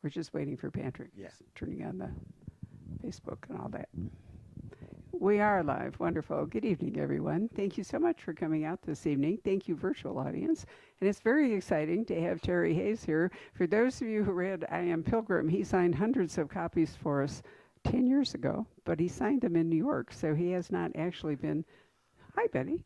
We're just waiting for Patrick. Yeah. He's turning on the Facebook and all that. We are live. Wonderful. Good evening, everyone. Thank you so much for coming out this evening. Thank you, virtual audience. And it's very exciting to have Terry Hayes here. For those of you who read I Am Pilgrim, he signed hundreds of copies for us 10 years ago, but he signed them in New York, so he has not actually been. Hi, Betty.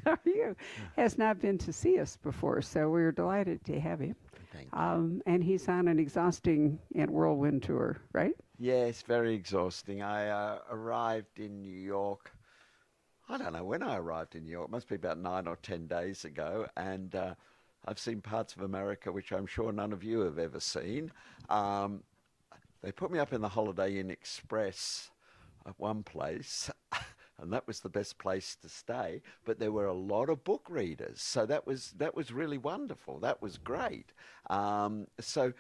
How are you? Has not been to see us before, so we're delighted to have him. Thank you. And he's on an exhausting and whirlwind tour, right? Yes, very exhausting. I arrived in New York, I don't know when I arrived in New York, it must be about 9 or 10 days ago, and I've seen parts of America which I'm sure none of you have ever seen. They put me up in the Holiday Inn Express at one place, and that was the best place to stay, but there were a lot of book readers, so that was really wonderful. That was great. So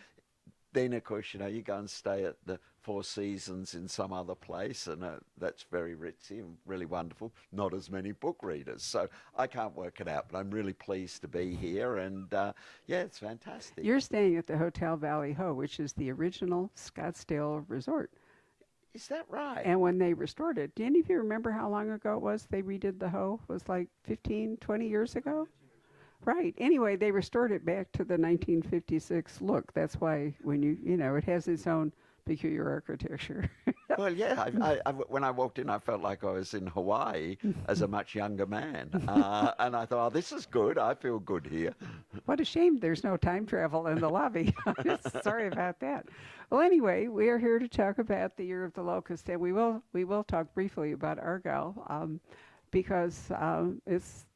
then, of course, you go and stay at the Four Seasons in some other place, and that's very ritzy and really wonderful. Not as many book readers, so I can't work it out, but I'm really pleased to be here, and yeah, it's fantastic. You're staying at the Hotel Valley Ho, which is the original Scottsdale resort. Is that right? And when they restored it, do any of you remember how long ago it was they redid the Ho? It was like 15, 20 years ago? Right. Anyway, they restored it back to the 1956 look. That's why when it has its own peculiar architecture. Well, yeah, when I walked in, I felt like I was in Hawaii as a much younger man. And I thought, oh, this is good. I feel good here. What a shame there's no time travel in the lobby. Sorry about that. Well, anyway, we are here to talk about the Year of the Locust, and we will talk briefly about Argyle because it's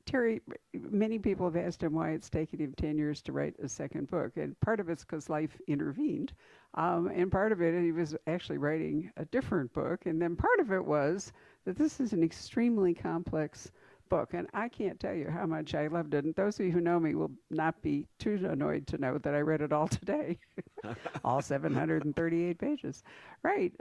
Terry. Many people have asked him why it's taken him 10 years to write a second book, and part of it's because life intervened, and part of it he was actually writing a different book, and then part of it was that this is an extremely complex book, and I can't tell you how much I loved it. And those of you who know me will not be too annoyed to know that I read it all today, all 738 pages. Right.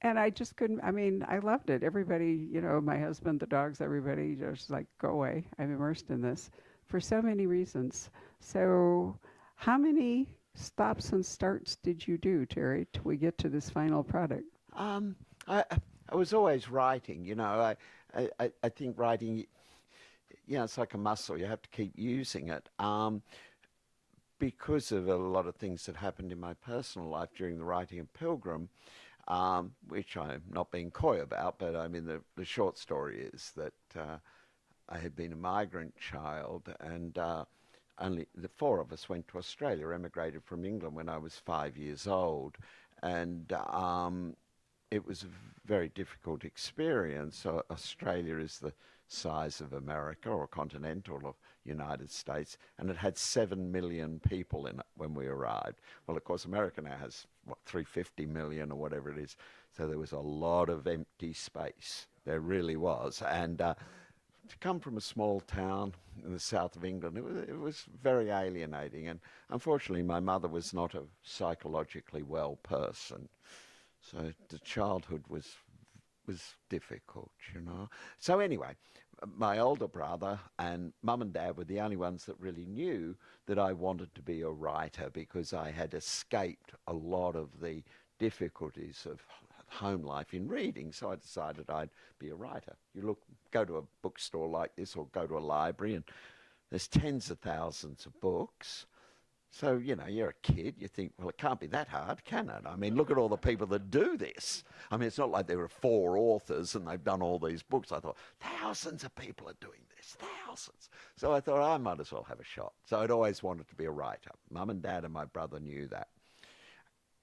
And I just couldn't, I loved it. Everybody, my husband, the dogs, everybody just like, go away. I'm immersed in this for so many reasons. So how many stops and starts did you do, Terry, till we get to this final product? I was always writing, I think writing, it's like a muscle. You have to keep using it. Because of a lot of things that happened in my personal life during the writing of Pilgrim, which I'm not being coy about, but the short story is that I had been a migrant child, and only the four of us went to Australia, emigrated from England when I was 5 years old, and it was a very difficult experience. Australia is the size of America or continental or United States, and it had 7 million people in it when we arrived. Well, of course, America now has, 350 million or whatever it is. So there was a lot of empty space. There really was. And to come from a small town in the south of England, it was very alienating. And unfortunately, my mother was not a psychologically well person. So the childhood was difficult, So anyway, my older brother and Mum and Dad were the only ones that really knew that I wanted to be a writer, because I had escaped a lot of the difficulties of home life in reading. So I decided I'd be a writer. Go to a bookstore like this or go to a library, and there's tens of thousands of books. So, you're a kid, you think, well, it can't be that hard, can it? Look at all the people that do this. It's not like there are 4 authors and they've done all these books. I thought, thousands of people are doing this, thousands. So I thought, I might as well have a shot. So I'd always wanted to be a writer. Mum and Dad and my brother knew that.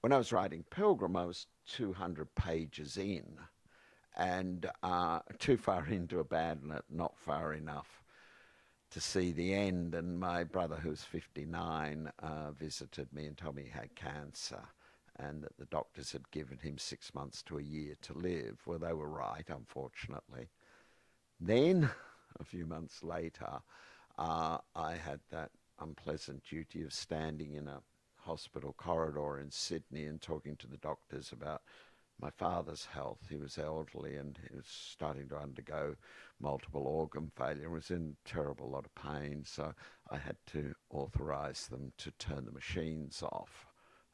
When I was writing Pilgrim, I was 200 pages in, and too far in to abandon it, not far enough to see the end. And my brother, who's 59, visited me and told me he had cancer and that the doctors had given him 6 months to a year to live. Well, they were right, unfortunately. Then, a few months later, I had that unpleasant duty of standing in a hospital corridor in Sydney and talking to the doctors about my father's health. He was elderly and he was starting to undergo multiple organ failure and was in a terrible lot of pain. So I had to authorize them to turn the machines off.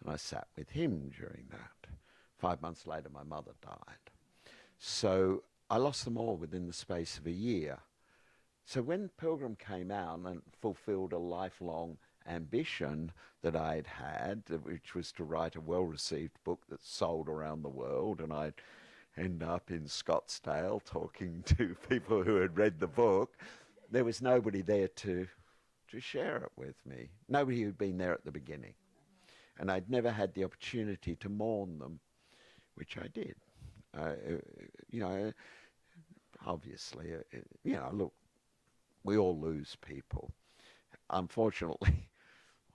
And I sat with him during that. 5 months later, my mother died. So I lost them all within the space of a year. So when Pilgrim came out and fulfilled a lifelong ambition that I'd had, which was to write a well-received book that sold around the world, and I'd end up in Scottsdale talking to people who had read the book, there was nobody there to share it with me. Nobody who'd been there at the beginning. And I'd never had the opportunity to mourn them, which I did. You know, obviously, you know, look, we all lose people. Unfortunately,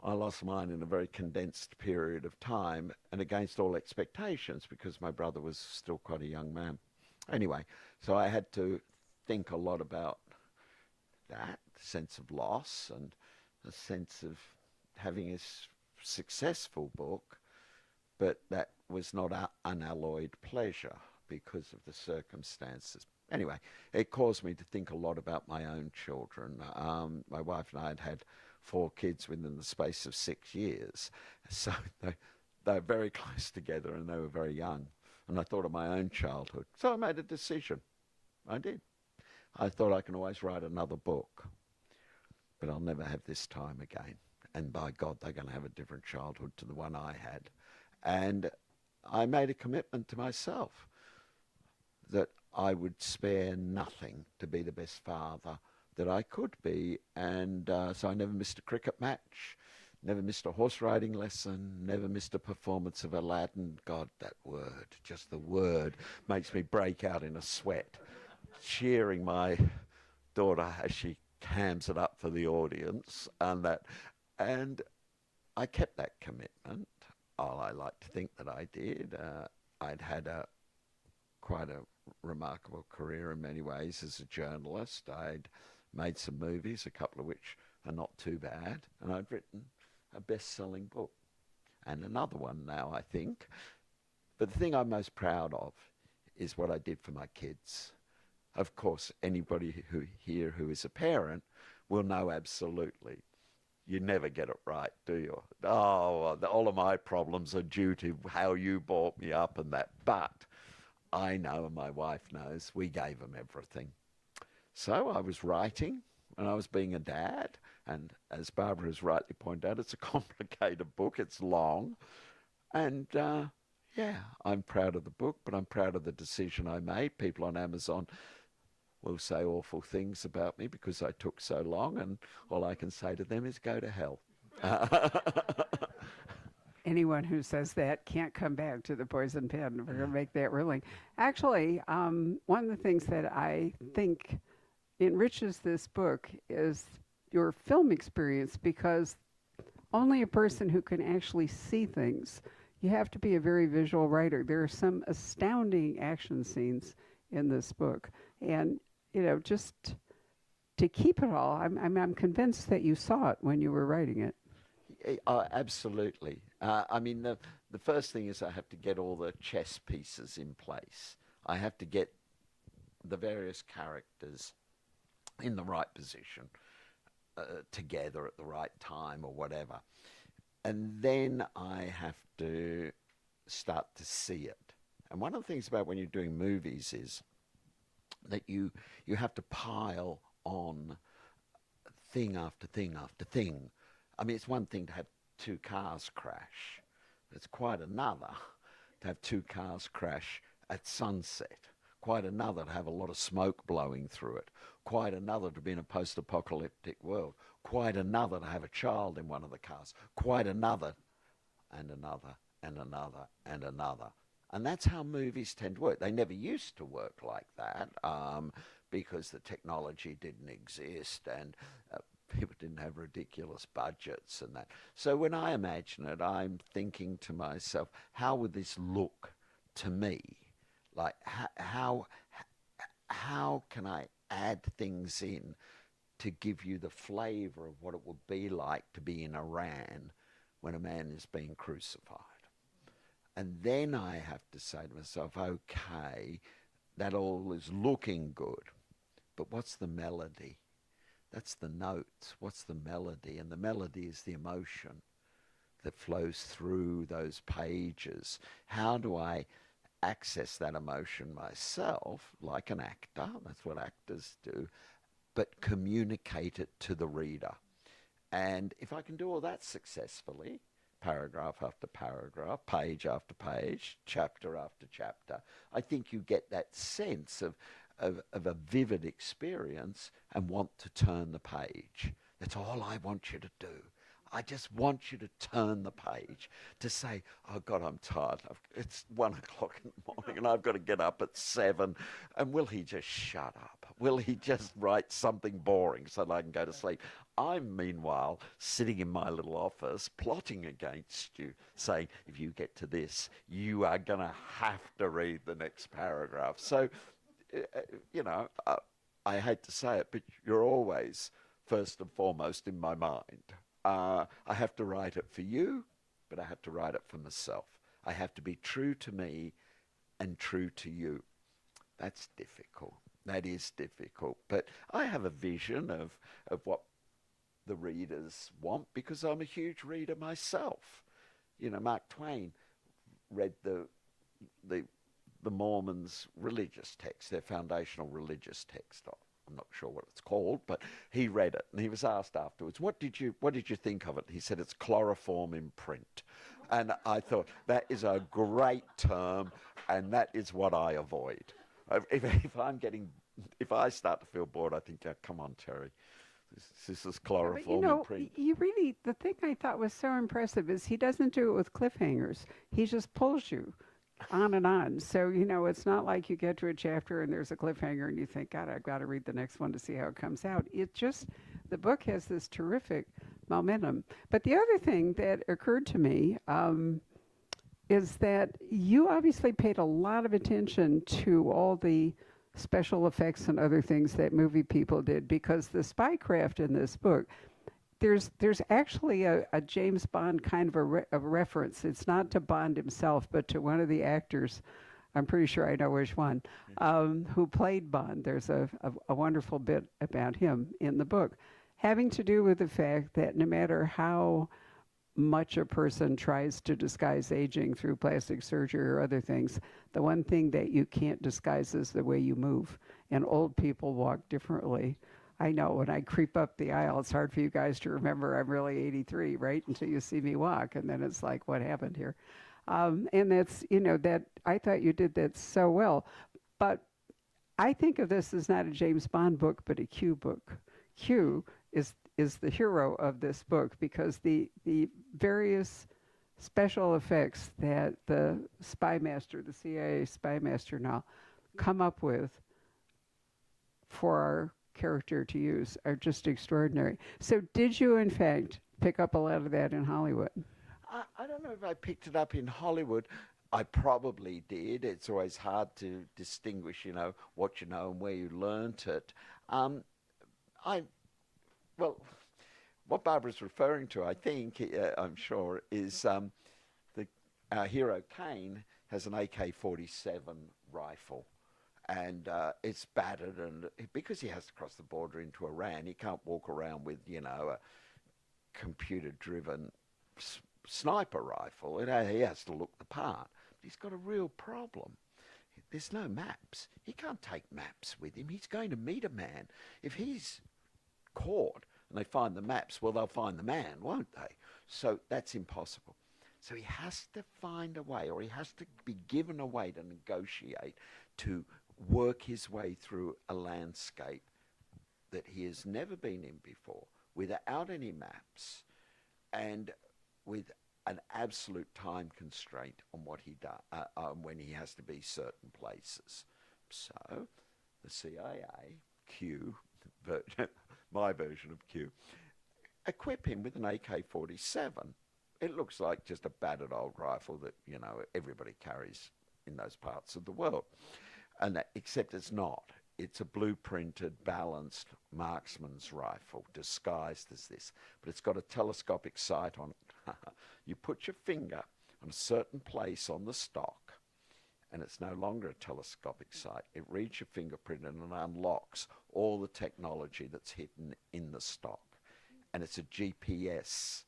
I lost mine in a very condensed period of time and against all expectations because my brother was still quite a young man. Anyway, so I had to think a lot about that sense of loss and a sense of having a successful book, but that was not unalloyed pleasure because of the circumstances. Anyway, it caused me to think a lot about my own children. My wife and I had had 4 kids within the space of 6 years. So they were very close together and they were very young. And I thought of my own childhood. So I made a decision. I did. I thought I can always write another book, but I'll never have this time again. And by God, they're going to have a different childhood to the one I had. And I made a commitment to myself that I would spare nothing to be the best father that I could be. And so I never missed a cricket match, never missed a horse riding lesson, never missed a performance of Aladdin. God, that word, just the word, makes me break out in a sweat, cheering my daughter as she cams it up for the audience. And I kept that commitment. Oh, I like to think that I did. I'd had quite a remarkable career in many ways as a journalist. I'd made some movies, a couple of which are not too bad, and I'd written a best-selling book, and another one now, I think. But the thing I'm most proud of is what I did for my kids. Of course, anybody here who is a parent will know absolutely you never get it right, do you? Oh, all of my problems are due to how you brought me up and that. But I know, and my wife knows, we gave them everything. So I was writing, and I was being a dad. And as Barbara has rightly pointed out, it's a complicated book. It's long. And yeah, I'm proud of the book, but I'm proud of the decision I made. People on Amazon will say awful things about me because I took so long, and all I can say to them is go to hell. Anyone who says that can't come back to the poison pen. We're going to make that ruling. Actually, one of the things that I think enriches this book is your film experience, because only a person who can actually see things, you have to be a very visual writer. There are some astounding action scenes in this book. And, you know, just to keep it all, I'm convinced that you saw it when you were writing it. Absolutely. I mean, the first thing is I have to get all the chess pieces in place. I have to get the various characters in the right position, together at the right time or whatever. And then I have to start to see it. And one of the things about when you're doing movies is that you have to pile on thing after thing after thing. I mean, it's one thing to have 2 cars crash. It's quite another to have 2 cars crash at sunset. Quite another to have a lot of smoke blowing through it. Quite another to be in a post-apocalyptic world. Quite another to have a child in one of the cars. Quite another, and another, and another, and another. And that's how movies tend to work. They never used to work like that because the technology didn't exist and people didn't have ridiculous budgets and that. So when I imagine it, I'm thinking to myself, how would this look to me? Like, how can I add things in to give you the flavor of what it would be like to be in Iran when a man is being crucified? And then I have to say to myself, okay, that all is looking good, but what's the melody? That's the notes. What's the melody? And the melody is the emotion that flows through those pages. How do I access that emotion myself, like an actor? That's what actors do, but communicate it to the reader. And if I can do all that successfully, paragraph after paragraph, page after page, chapter after chapter, I think you get that sense of a vivid experience and want to turn the page. That's all I want you to do. I just want you to turn the page, to say, oh God, I'm tired. It's 1 o'clock in the morning and I've got to get up at 7. And will he just shut up? Will he just write something boring so that I can go to sleep? I'm meanwhile sitting in my little office plotting against you, saying, if you get to this, you are going to have to read the next paragraph. So, you know, I hate to say it, but you're always first and foremost in my mind. I have to write it for you, but I have to write it for myself. I have to be true to me and true to you. That's difficult. That is difficult. But I have a vision of what the readers want because I'm a huge reader myself. You know, Mark Twain read the Mormons' religious text, their foundational religious text. I'm not sure what it's called, but he read it and he was asked afterwards, what did you think of it? He said, it's chloroform in print. And I thought, that is a great term, and that is what I avoid. If I start to feel bored, I think, oh, come on, Terry, this is chloroform in print. The thing I thought was so impressive is he doesn't do it with cliffhangers. He just pulls you on and on. So, it's not like you get to a chapter and there's a cliffhanger and you think, God, I've got to read the next one to see how it comes out. The book has this terrific momentum. But the other thing that occurred to me is that you obviously paid a lot of attention to all the special effects and other things that movie people did, because the spycraft in this book, there's actually a James Bond kind of a reference. It's not to Bond himself, but to one of the actors. I'm pretty sure I know which one, who played Bond. There's a wonderful bit about him in the book, having to do with the fact that no matter how much a person tries to disguise aging through plastic surgery or other things, the one thing that you can't disguise is the way you move. And old people walk differently. I know when I creep up the aisle, it's hard for you guys to remember I'm really 83, right? Until you see me walk. And then it's like, what happened here? And that's, that I thought you did that so well. But I think of this as not a James Bond book, but a Q book. Q is the hero of this book, because the various special effects that the spy master, the CIA spy master now, come up with for our character to use are just extraordinary. So did you, in fact, pick up a lot of that in Hollywood? I don't know if I picked it up in Hollywood. I probably did. It's always hard to distinguish, what you know and where you learnt it. Well, what Barbara's referring to, I think, I'm sure, is our hero Kane has an AK-47 rifle. And it's battered, and because he has to cross the border into Iran, he can't walk around with, a computer-driven sniper rifle. He has to look the part. But he's got a real problem. There's no maps. He can't take maps with him. He's going to meet a man. If he's caught and they find the maps, well, they'll find the man, won't they? So that's impossible. So he has to find a way, or he has to be given a way to negotiate, to work his way through a landscape that he has never been in before, without any maps, and with an absolute time constraint on what he does, when he has to be certain places. So the CIA, Q, my version of Q, equip him with an AK-47. It looks like just a battered old rifle that, everybody carries in those parts of the world. Except it's not. It's a blueprinted, balanced marksman's rifle disguised as this. But it's got a telescopic sight on it. You put your finger on a certain place on the stock, and it's no longer a telescopic sight. It reads your fingerprint and it unlocks all the technology that's hidden in the stock. And it's a GPS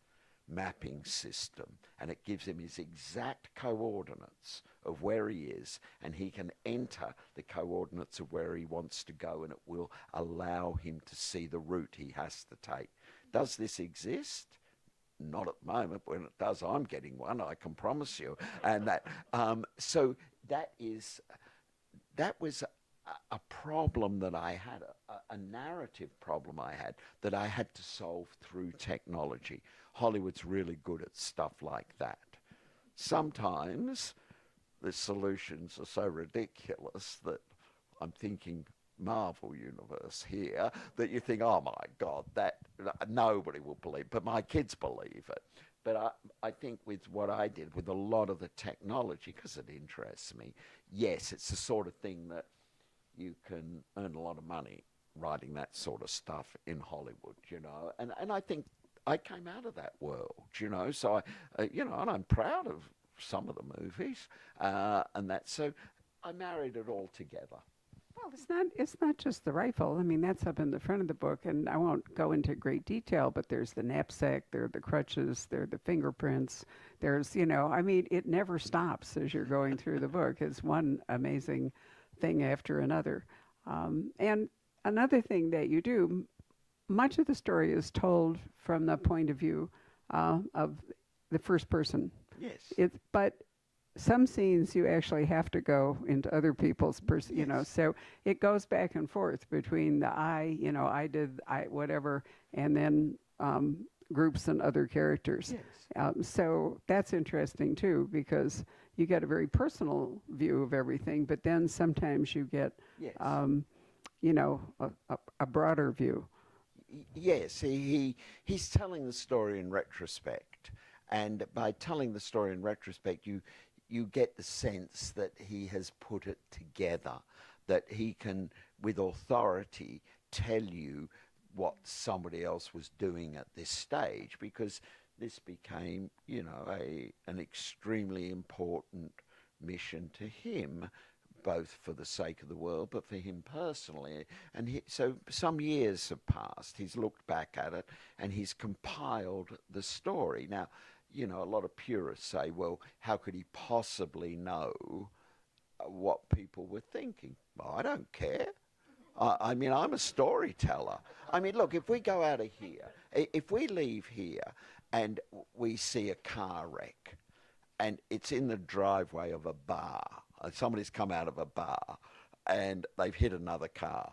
mapping system, and it gives him his exact coordinates of where he is, and he can enter the coordinates of where he wants to go, and it will allow him to see the route he has to take. Does this exist? Not at the moment. When it does, I'm getting one, I can promise you. And that, so that was a problem that I had, a narrative problem I had to solve through technology. Hollywood's really good at stuff like that. Sometimes the solutions are so ridiculous that I'm thinking Marvel universe here, that you think, oh my God, that nobody will believe, but my kids believe it. But I think with what I did with a lot of the technology, because it interests me, yes, it's the sort of thing that you can earn a lot of money writing that sort of stuff in Hollywood, and I think I came out of that world, so and I'm proud of some of the movies, and that, so I married it all together. Well, it's not just the rifle. I mean, that's up in the front of the book, and I won't go into great detail, but there's the knapsack, there are the crutches, there are the fingerprints. There's, I mean, it never stops as you're going through the book. It's one amazing thing after another. And another thing that you do, much of the story is told from the point of view of the first person. Yes. But some scenes you actually have to go into other people's Yes. so it goes back and forth between the I whatever, and then groups and other characters. Yes. So that's interesting too, because you get a very personal view of everything, but then sometimes you get Yes. a broader view. Yes, he's telling the story in retrospect, and by telling the story in retrospect, you get the sense that he has put it together, that he can, with authority, tell you what somebody else was doing at this stage, because this became, an extremely important mission to him, both for the sake of the world, but for him personally. And so some years have passed. He's looked back at it, and he's compiled the story. Now, a lot of purists say, well, how could he possibly know what people were thinking? Well, I don't care. I mean, I'm a storyteller. I mean, look, if we go out of here, if we leave here and we see a car wreck, and it's in the driveway of a bar, somebody's come out of a bar and they've hit another car,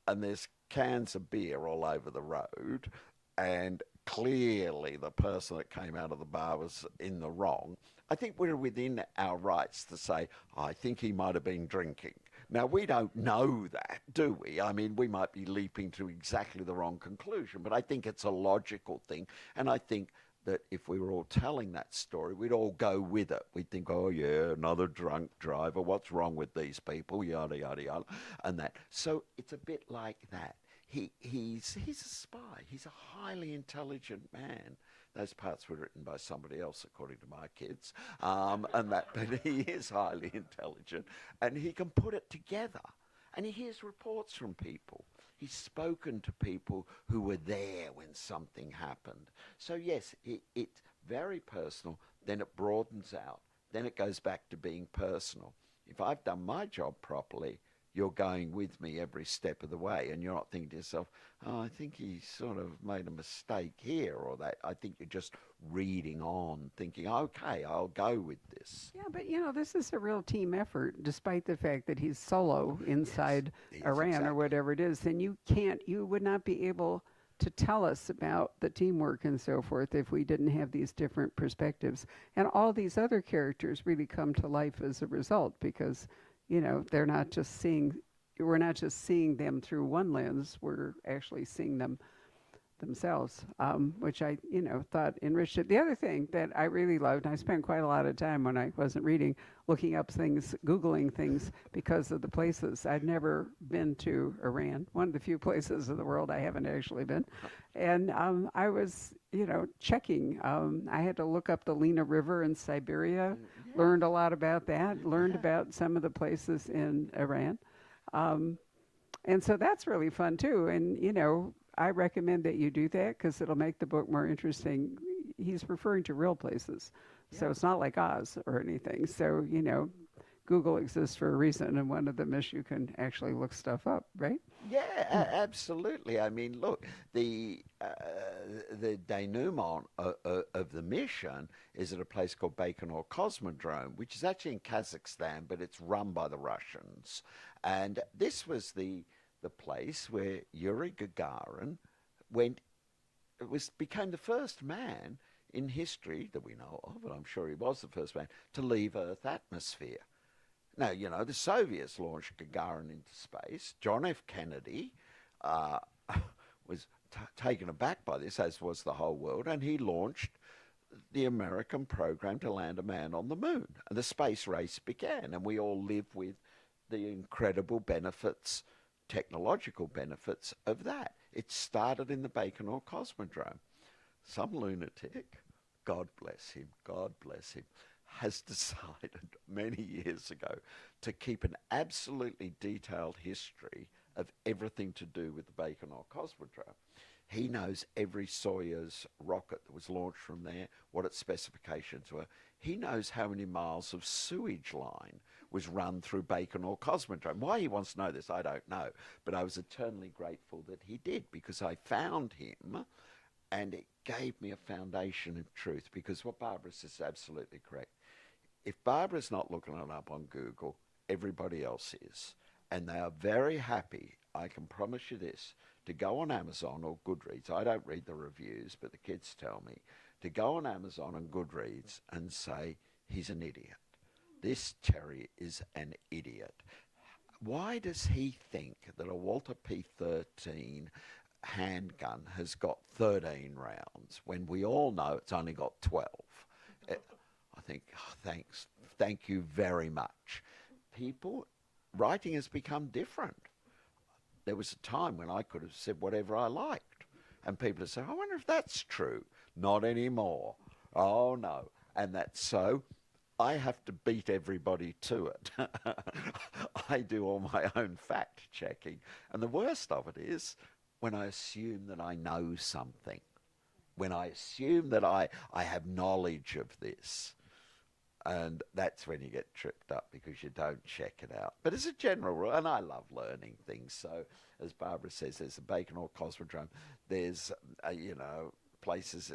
and there's cans of beer all over the road, and clearly the person that came out of the bar was in the wrong, I think we're within our rights to say, I think he might have been drinking. Now, we don't know that, do we? I mean, we might be leaping to exactly the wrong conclusion, but I think it's a logical thing. And I think that if we were all telling that story, we'd all go with it. We'd think, oh, yeah, another drunk driver. What's wrong with these people? Yada, yada, yada. And that. So it's a bit like that. He's a spy. He's a highly intelligent man. Those parts were written by somebody else, according to my kids, but he is highly intelligent, and he can put it together. And he hears reports from people. He's spoken to people who were there when something happened. So yes, it's very personal. Then it broadens out. Then it goes back to being personal. If I've done my job properly, you're going with me every step of the way, and you're not thinking to yourself, oh, I think he sort of made a mistake here or that. I think you're just reading on, thinking, okay, I'll go with this. Yeah, but this is a real team effort, despite the fact that he's solo inside Yes, Iran exactly. or whatever it is. And you would not be able to tell us about the teamwork and so forth if we didn't have these different perspectives. And all these other characters really come to life as a result, because we're not just seeing them through one lens, we're actually seeing them themselves, which I, thought enriched it. The other thing that I really loved, and I spent quite a lot of time when I wasn't reading, looking up things, Googling things because of the places. I'd never been to Iran, one of the few places in the world I haven't actually been. And I was, checking. I had to look up the Lena River in Siberia, Yeah, learned a lot about that, learned yeah. about some of the places in Iran. Um, and so that's really fun too. And, I recommend that you do that because it'll make the book more interesting. He's referring to real places. So Yeah. it's not like Oz or anything. So, Google exists for a reason. And one of them is you can actually look stuff up, right? Yeah, absolutely. I mean, look, the denouement of the mission is at a place called Baikonur Cosmodrome, which is actually in Kazakhstan, but it's run by the Russians. And this was the place where Yuri Gagarin went, became the first man in history that we know of, and I'm sure he was the first man to leave Earth atmosphere. Now, the Soviets launched Gagarin into space. John F. Kennedy uh, was taken aback by this, as was the whole world, and he launched the American program to land a man on the moon. And the space race began, and we all live with the incredible benefits, technological benefits of that. It started in the Baikonur Cosmodrome. Some lunatic, God bless him, has decided many years ago to keep an absolutely detailed history of everything to do with the Baikonur Cosmodrome. He knows every Soyuz rocket that was launched from there, what its specifications were. He knows how many miles of sewage line was run through Baikonur Cosmodrome. Why he wants to know this, I don't know. But I was eternally grateful that he did, because I found him and it gave me a foundation of truth, because what Barbara says is absolutely correct. If Barbara's not looking it up on Google, everybody else is. And they are very happy, I can promise you this, to go on Amazon or Goodreads. I don't read the reviews, but the kids tell me, to go on Amazon and Goodreads and say, he's an idiot. This Terry is an idiot. Why does he think that a Walter P13 handgun has got 13 rounds when we all know it's only got 12? I think, oh, thanks, thank you very much. People, writing has become different. There was a time when I could have said whatever I liked, and people would say, I wonder if that's true. Not anymore. Oh no. And that's so. I have to beat everybody to it. I do all my own fact checking. And the worst of it is when I assume that I know something, when I assume that I have knowledge of this. And that's when you get tripped up, because you don't check it out. But as a general rule, and I love learning things, so as Barbara says, there's the Baikonur Cosmodrome, there's, places,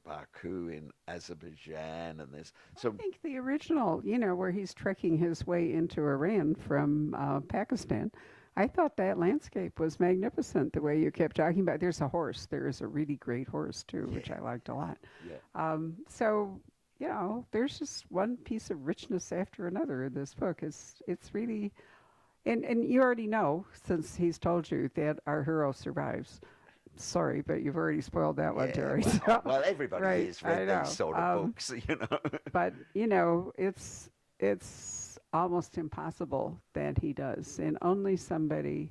Baku in Azerbaijan, and there's I so, think the original, where he's trekking his way into Iran from Pakistan, I thought that landscape was magnificent the way you kept talking about. There's a horse. There is a really great horse, too, which I liked a lot. yeah. So, there's just one piece of richness after another in this book. It's really, and you already know, since he's told you, that our hero survives. Sorry, but you've already spoiled that one, Yeah, Terry. well, So, well, everybody right, here's I read know. these sort of books, But it's almost impossible that he does, and only somebody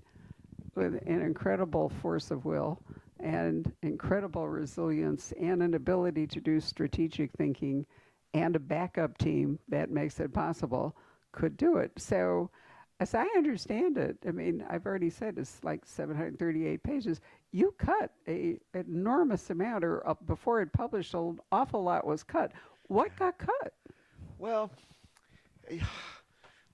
with an incredible force of will and incredible resilience and an ability to do strategic thinking and a backup team that makes it possible could do it. So, as I understand it, I mean, I've already said it's like 738 pages. You cut a enormous amount, or before it published, an awful lot was cut. What got cut? Well,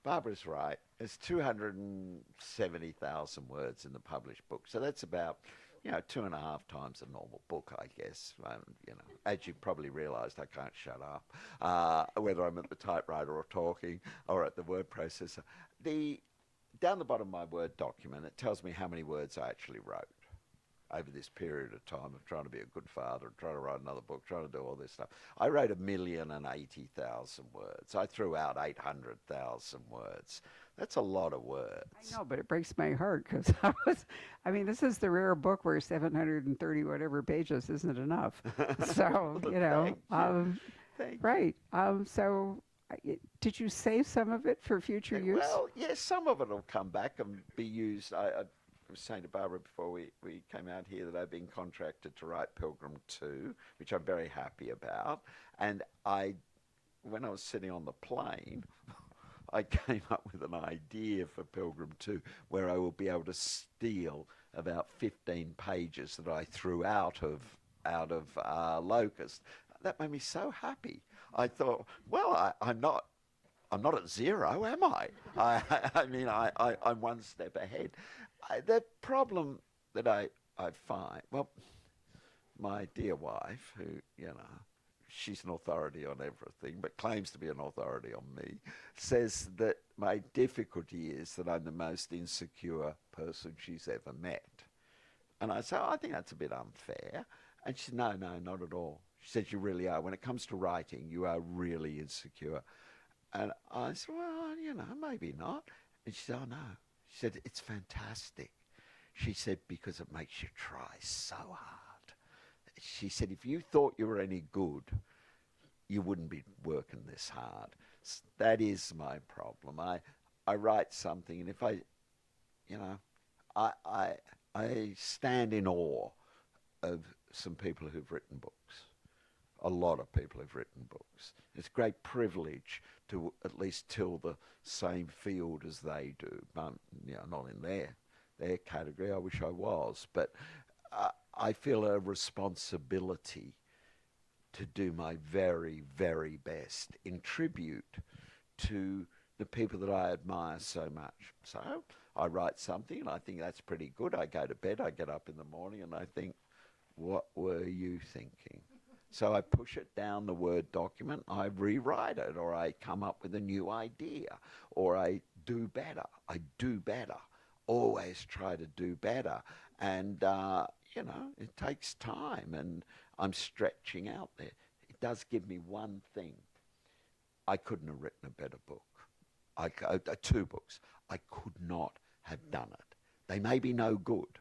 Barbara's right. There's 270,000 words in the published book. So that's about, 2.5 times a normal book, I guess. As you've probably realised, I can't shut up, whether I'm at the typewriter or talking or at the word processor. Down the bottom of my Word document, it tells me how many words I actually wrote over this period of time of trying to be a good father, trying to write another book, trying to do all this stuff. I wrote 1,080,000 words. I threw out 800,000 words. That's a lot of I words. know, but it breaks my heart because I mean, this is the rare book where 730 whatever pages isn't enough. So, Well, you know, thank you. Thank you. right. Did you save some of it for future use? Well, yes, some of it will come back and be used. I was saying to Barbara before we came out here that I've been contracted to write Pilgrim 2, which I'm very happy about. And when I was sitting on the plane, I came up with an idea for Pilgrim 2 where I will be able to steal about 15 pages that I threw out of Locust. That made me so happy. I thought, well, I'm not at zero, am I? I mean, I'm one step ahead. The problem that I find, well, my dear wife, who, she's an authority on everything, but claims to be an authority on me, says that my difficulty is that I'm the most insecure person she's ever met. And I say, oh, I think that's a bit unfair. And she said, no, no, not at all. She said, you really are. When it comes to writing, you are really insecure. And I said, well, maybe not. And she said, oh, no. She said, it's fantastic. She said, because it makes you try so hard. She said, if you thought you were any good, you wouldn't be working this hard. That is my problem. I write something, and if you know, I, I, I stand in awe of some people who've written books. A lot of people have written books. It's a great privilege to at least till the same field as they do. Not in their category. I wish I was, but I feel a responsibility to do my very, very best in tribute to the people that I admire so much. So I write something and I think that's pretty good. I go to bed, I get up in the morning and I think, what were you thinking? So I push it down the Word document, I rewrite it, or I come up with a new idea, or I do better. I do better. Always try to do better. And, it takes time and I'm stretching out there. It does give me one thing. I couldn't have written a better book. Two books. I could not have done it. They may be no good,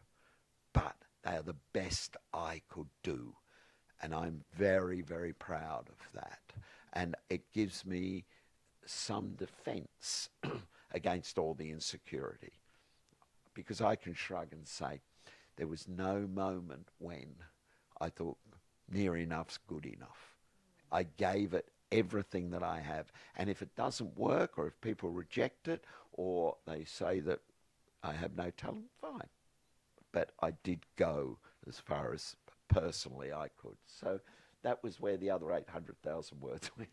but they are the best I could do. And I'm very, very proud of that. And it gives me some defense against all the insecurity. Because I can shrug and say, there was no moment when I thought near enough's good enough. I gave it everything that I have. And if it doesn't work, or if people reject it, or they say that I have no talent, fine. But I did go as far as personally I could. So that was where the other 800,000 words went.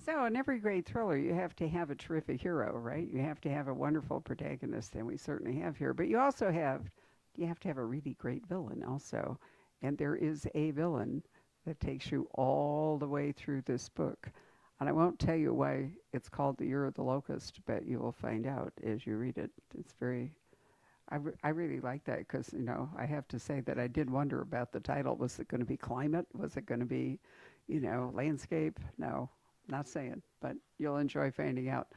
So, in every great thriller, you have to have a terrific hero, right? You have to have a wonderful protagonist, and we certainly have here. But you have to have a really great villain also. And there is a villain that takes you all the way through this book. And I won't tell you why it's called The Year of the Locust, but you will find out as you read it. It's I really like that because, I have to say that I did wonder about the title. Was it going to be climate? Was it going to be, landscape? No, not saying, but you'll enjoy finding out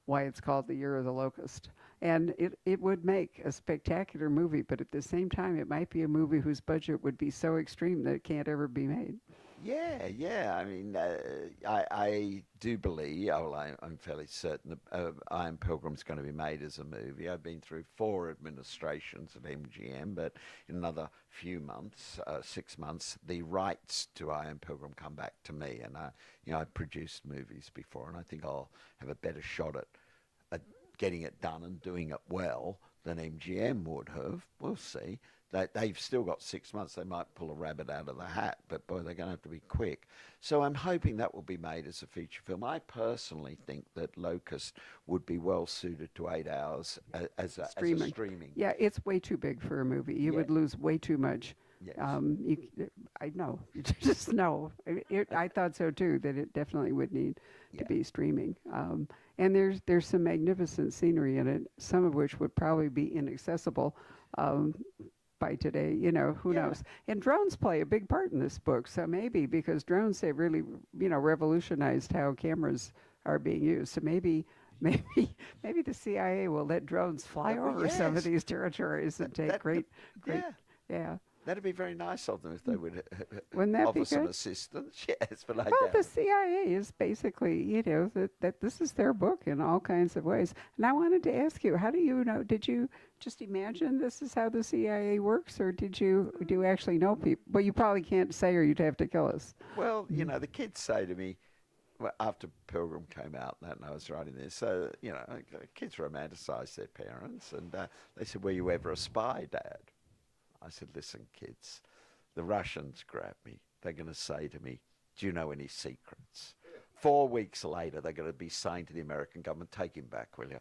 why it's called The Year of the Locust. And it would make a spectacular movie, but at the same time, it might be a movie whose budget would be so extreme that it can't ever be made. Yeah, yeah. I mean, I do believe, I'm fairly certain that Iron Pilgrim's going to be made as a movie. I've been through 4 administrations at MGM, but in another few months, 6 months, the rights to Iron Pilgrim come back to me. And, I've produced movies before, and I think I'll have a better shot at getting it done and doing it well than MGM would have. We'll see. They've still got 6 months. They might pull a rabbit out of the hat, but boy, they're going to have to be quick. So I'm hoping that will be made as a feature film. I personally think that Locust would be well suited to 8 hours as a streaming. Yeah, it's way too big for a movie. You would lose way too much. Yes. I know. You just know. I thought so too, that it definitely would need to be streaming. And there's some magnificent scenery in it, some of which would probably be inaccessible by today. Who knows? And drones play a big part in this book. So maybe because drones have really, revolutionized how cameras are being used. So maybe maybe the CIA will let drones fly Well, over some of yes, these territories and take that great, yeah, yeah. that'd be very nice of them if they would Wouldn't that be offer some good? assistance. Yes, but I Well, the doubt it. CIA is basically, that this is their book in all kinds of ways. And I wanted to ask you, how do you know? Did you just imagine this is how the CIA works, or do you actually know people? But you probably can't say, or you'd have to kill us. Well, Mm. the kids say to me, well, after Pilgrim came out, that and I was writing this, so kids romanticize their parents, and they said, "Were you ever a spy, Dad?" I said, "Listen, kids, the Russians grab me. They're going to say to me, 'Do you know any secrets?' 4 weeks later, they're going to be saying to the American government, 'Take him back, will you?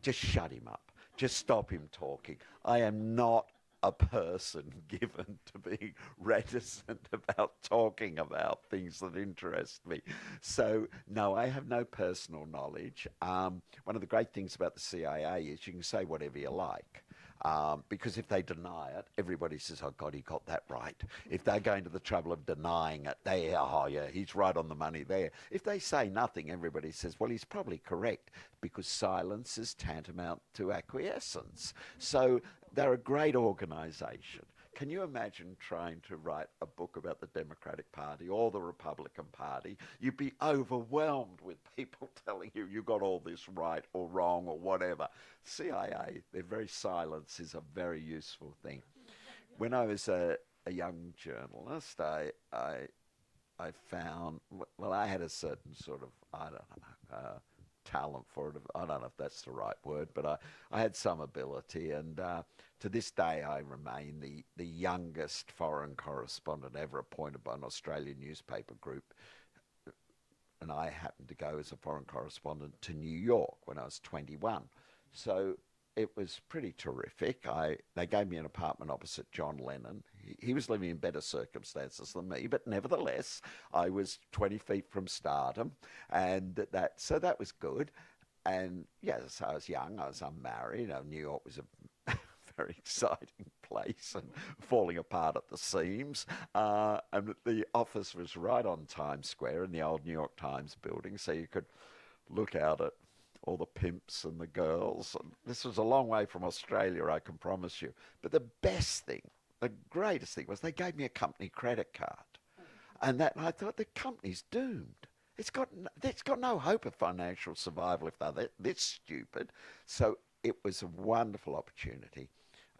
Just shut him up. Just stop him talking.' I am not a person given to being reticent about talking about things that interest me. So, no, I have no personal knowledge. One of the great things about the CIA is you can say whatever you like. Because if they deny it, everybody says, "Oh God, he got that right." If they're going to the trouble of denying it, oh yeah, he's right on the money there. If they say nothing, everybody says, "Well, he's probably correct," because silence is tantamount to acquiescence. So they're a great organisation. Can you imagine trying to write a book about the Democratic Party or the Republican Party? You'd be overwhelmed with people telling you you got all this right or wrong or whatever. CIA, their very silence is a very useful thing. When I was a young journalist, I found, well, I had a certain sort of, I don't know, talent for it. I don't know if that's the right word, but I had some ability. And to this day, I remain the youngest foreign correspondent ever appointed by an Australian newspaper group. And I happened to go as a foreign correspondent to New York when I was 21. So it was pretty terrific. They gave me an apartment opposite John Lennon. He was living in better circumstances than me, but nevertheless, I was 20 feet from stardom, and so that was good. And yes, I was young, I was unmarried. New York was a very exciting place and falling apart at the seams. And the office was right on Times Square in the old New York Times building, so you could look out at all the pimps and the girls. And this was a long way from Australia, I can promise you. But the best thing, the greatest thing, was they gave me a company credit card. And I thought, the company's doomed. It's got no hope of financial survival if they're this stupid. So it was a wonderful opportunity.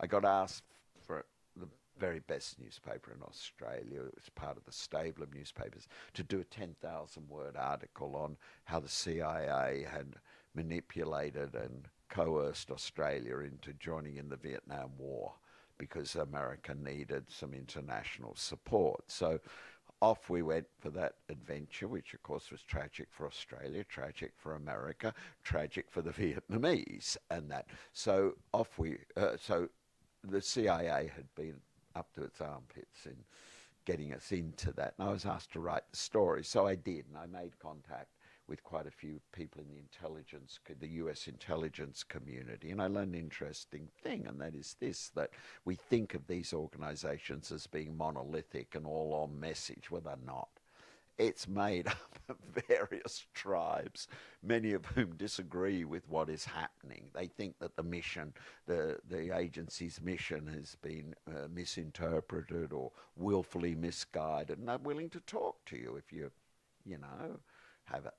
I got asked for the very best newspaper in Australia. It was part of the stable of newspapers to do a 10,000 word article on how the CIA had manipulated and coerced Australia into joining in the Vietnam War because America needed some international support. So off we went for that adventure, which of course was tragic for Australia, tragic for America, tragic for the Vietnamese, and that. So so the CIA had been up to its armpits in getting us into that, and I was asked to write the story, so I did, and I made contact with quite a few people in the US intelligence community, and I learned an interesting thing, and that is this, that we think of these organizations as being monolithic and all on message. Well, they're not. It's made up of various tribes, many of whom disagree with what is happening. They think that the agency's mission has been misinterpreted or willfully misguided, and they're willing to talk to you if you know, have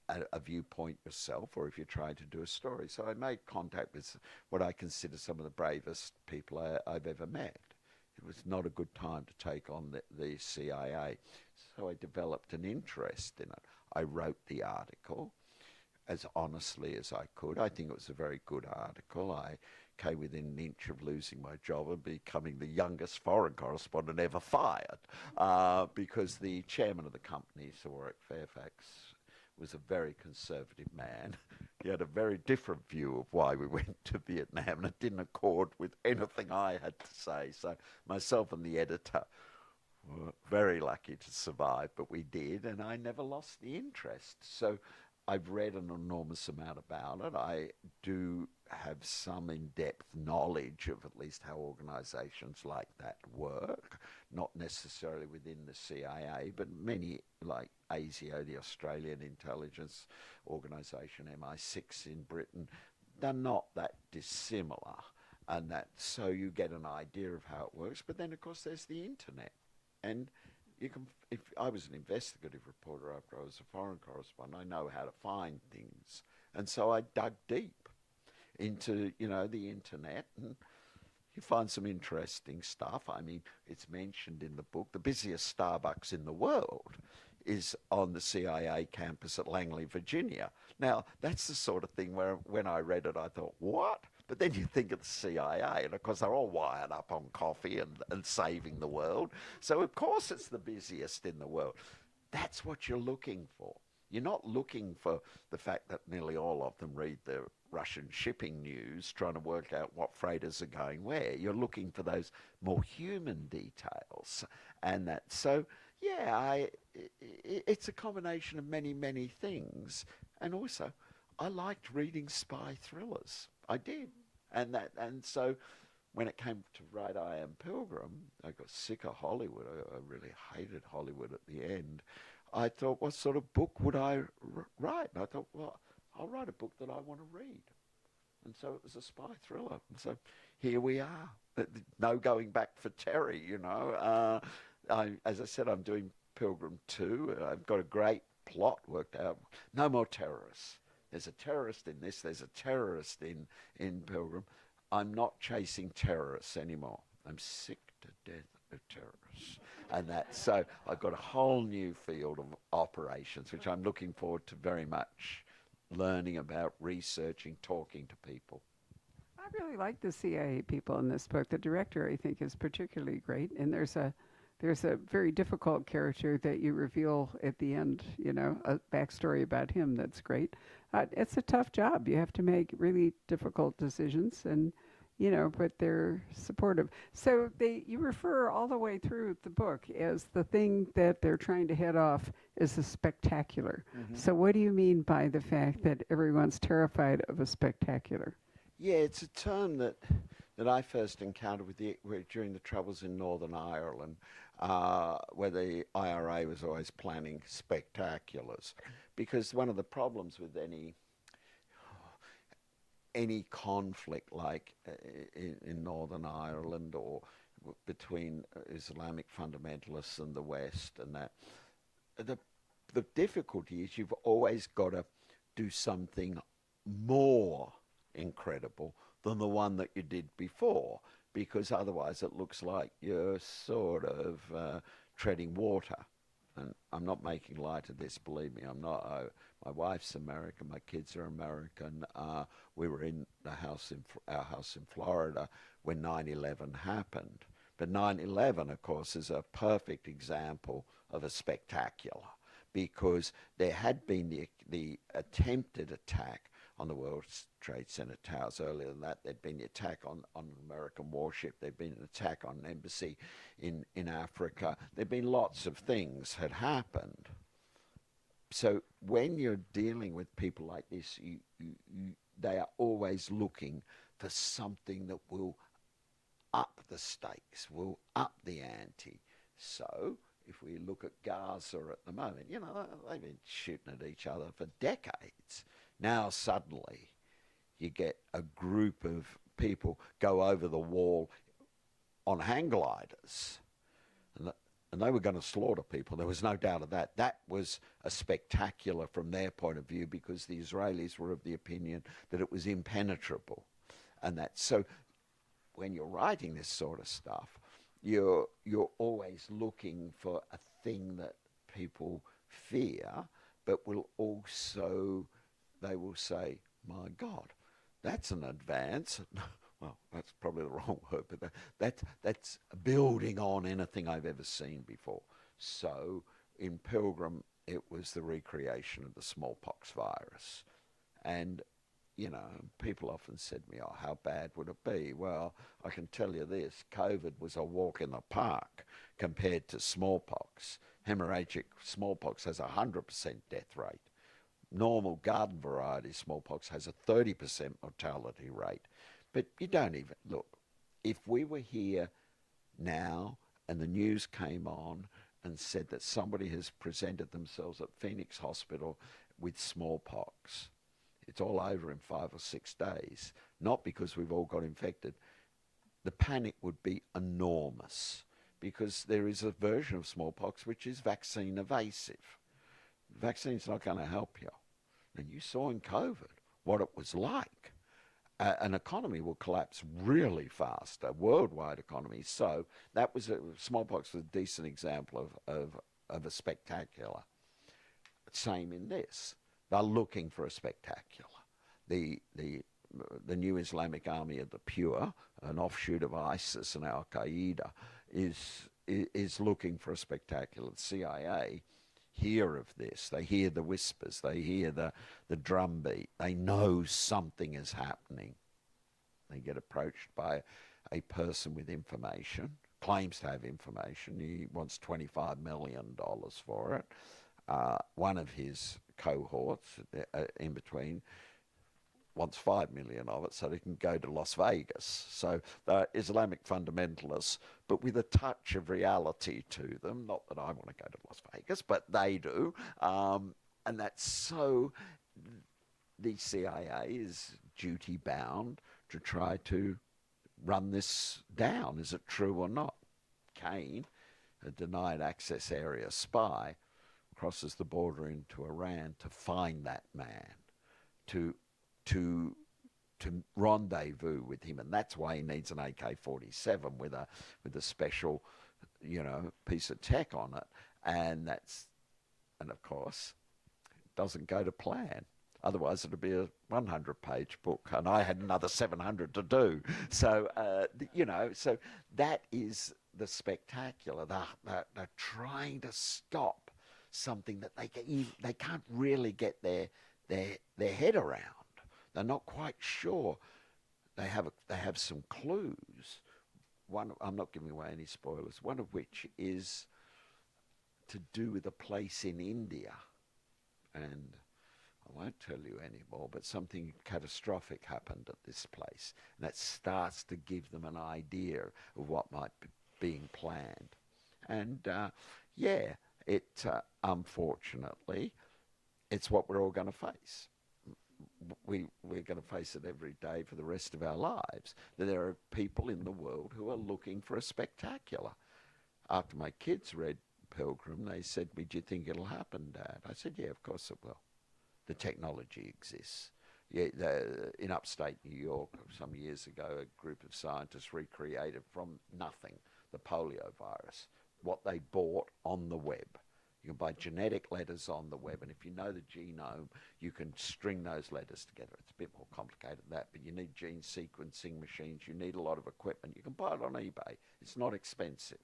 a viewpoint yourself, or if you're trying to do a story. So I made contact with what I consider some of the bravest people I've ever met. It was not a good time to take on the CIA. So I developed an interest in it. I wrote the article as honestly as I could. I think it was a very good article. I came within an inch of losing my job and becoming the youngest foreign correspondent ever fired, because the chairman of the company, Sir Warwick Fairfax, was a very conservative man. He had a very different view of why we went to Vietnam, and it didn't accord with anything I had to say. So myself and the editor were very lucky to survive, but we did, and I never lost the interest. So I've read an enormous amount about it. I do have some in-depth knowledge of at least how organizations like that work. not necessarily within the CIA, but many, like ASIO, the Australian intelligence organisation, MI6 in Britain, they're not that dissimilar. And that, so you get an idea of how it works. But then, of course, there's the internet. And you can, if I was an investigative reporter after I was a foreign correspondent, I know how to find things. And so I dug deep into, the internet, and you find some interesting stuff. I mean, it's mentioned in the book, the busiest Starbucks in the world is on the CIA campus at Langley, Virginia. Now, that's the sort of thing where when I read it, I thought, what? But then you think of the CIA, and of course they're all wired up on coffee and saving the world. So of course it's the busiest in the world. That's what you're looking for. You're not looking for the fact that nearly all of them read the Russian shipping news, trying to work out what freighters are going where. You're looking for those more human details. And that, so, yeah, it's a combination of many, many things. And also, I liked reading spy thrillers. I did. And so when it came to write I Am Pilgrim, I got sick of Hollywood. I really hated Hollywood at the end. I thought, what sort of book would I write? And I thought, well, I'll write a book that I want to read. And so it was a spy thriller. And so here we are. No going back for Terry, as I said, I'm doing Pilgrim 2. I've got a great plot worked out. No more terrorists. There's a terrorist in this. There's a terrorist in Pilgrim. I'm not chasing terrorists anymore. I'm sick to death of terrorists. And so I've got a whole new field of operations, which I'm looking forward to very much learning about, researching, talking to people. I really like the CIA people in this book. The director, I think, is particularly great, and there's a very difficult character that you reveal at the end. A backstory about him that's great. It's a tough job. You have to make really difficult decisions, and but they're supportive. So you refer all the way through the book as the thing that they're trying to head off is a spectacular. Mm-hmm. So what do you mean by the fact that everyone's terrified of a spectacular? Yeah, it's a term that I first encountered during the Troubles in Northern Ireland, where the IRA was always planning spectaculars. Because one of the problems with any conflict like in Northern Ireland or between Islamic fundamentalists and the West, and that the difficulty is you've always got to do something more incredible than the one that you did before, because otherwise it looks like you're sort of treading water. And I'm not making light of this, believe me. I'm not. My wife's American. My kids are American. We were in our house in Florida when 9/11 happened. But 9/11, of course, is a perfect example of a spectacular, because there had been the attempted attack on the World Trade Center towers earlier than that. There'd been the attack on an American warship. There'd been an attack on an embassy in Africa. There'd been lots of things had happened. So when you're dealing with people like this, they are always looking for something that will up the stakes, will up the ante. So if we look at Gaza at the moment, they've been shooting at each other for decades. Now suddenly you get a group of people go over the wall on hang gliders, and they were going to slaughter people. There was no doubt of that. That was a spectacular from their point of view, because the Israelis were of the opinion that it was impenetrable. And so when you're writing this sort of stuff, you're always looking for a thing that people fear, but will also, they will say, my God, that's an advance. Well, that's probably the wrong word, but that's building on anything I've ever seen before. So in Pilgrim, it was the recreation of the smallpox virus. And, people often said to me, oh, how bad would it be? Well, I can tell you this, COVID was a walk in the park compared to smallpox. Hemorrhagic smallpox has a 100% death rate. Normal garden variety smallpox has a 30% mortality rate. But you don't even look. If we were here now and the news came on and said that somebody has presented themselves at Phoenix Hospital with smallpox. It's all over in 5 or 6 days, not because we've all got infected. The panic would be enormous because there is a version of smallpox which is vaccine evasive. The vaccine's not going to help you. And you saw in COVID what it was like. An economy will collapse really fast, a worldwide economy. So that was smallpox was a decent example of a spectacular. Same in this. They're looking for a spectacular. The new Islamic Army of the Pure, an offshoot of ISIS and Al Qaeda, is looking for a spectacular. The CIA hear of this. They hear the whispers. They hear the drumbeat. They know something is happening. They get approached by a person with information, claims to have information. He wants $25 million for it. One of his cohorts in between wants 5 million of it so they can go to Las Vegas. So they're Islamic fundamentalists, but with a touch of reality to them. Not that I want to go to Las Vegas, but they do. And that's so, the CIA is duty bound to try to run this down. Is it true or not? Kane, a denied access area spy, crosses the border into Iran to find that man, to rendezvous with him, and that's why he needs an AK-47 with a special, piece of tech on it, and of course, it doesn't go to plan. Otherwise, it'd be a 100-page book, and I had another 700 to do. So, so that is the spectacular. They're trying to stop something that they can't really get their head around. They're not quite sure. They have some clues. One, I'm not giving away any spoilers. One of which is to do with a place in India, and I won't tell you anymore. But something catastrophic happened at this place, and that starts to give them an idea of what might be being planned. And unfortunately, it's what we're all going to face. We're going to face it every day for the rest of our lives, that there are people in the world who are looking for a spectacular. After my kids read Pilgrim, they said, "Do you think it'll happen, Dad?" I said, "Yeah, of course it will. The technology exists." Yeah, in upstate New York, some years ago, a group of scientists recreated from nothing the polio virus, what they bought on the web. You can buy genetic letters on the web, and if you know the genome, you can string those letters together. It's a bit more complicated than that, but you need gene sequencing machines. You need a lot of equipment. You can buy it on eBay. It's not expensive.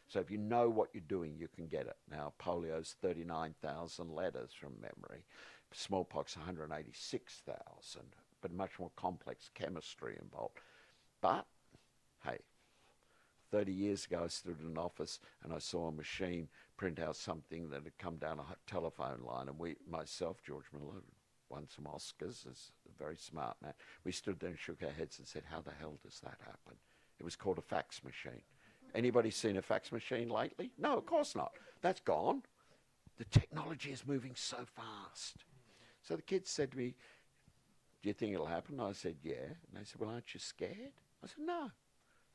So if you know what you're doing, you can get it. Now, polio's 39,000 letters from memory. Smallpox, 186,000, but much more complex chemistry involved. But, hey, 30 years ago, I stood in an office and I saw a machine print out something that had come down a telephone line, and myself, George Miller, won some Oscars as a very smart man. We stood there and shook our heads and said, "How the hell does that happen?" It was called a fax machine. Anybody seen a fax machine lately? No, of course not. That's gone. The technology is moving so fast. So the kids said to me, "Do you think it'll happen?" I said, "Yeah." And they said, "Well, aren't you scared?" I said, "No."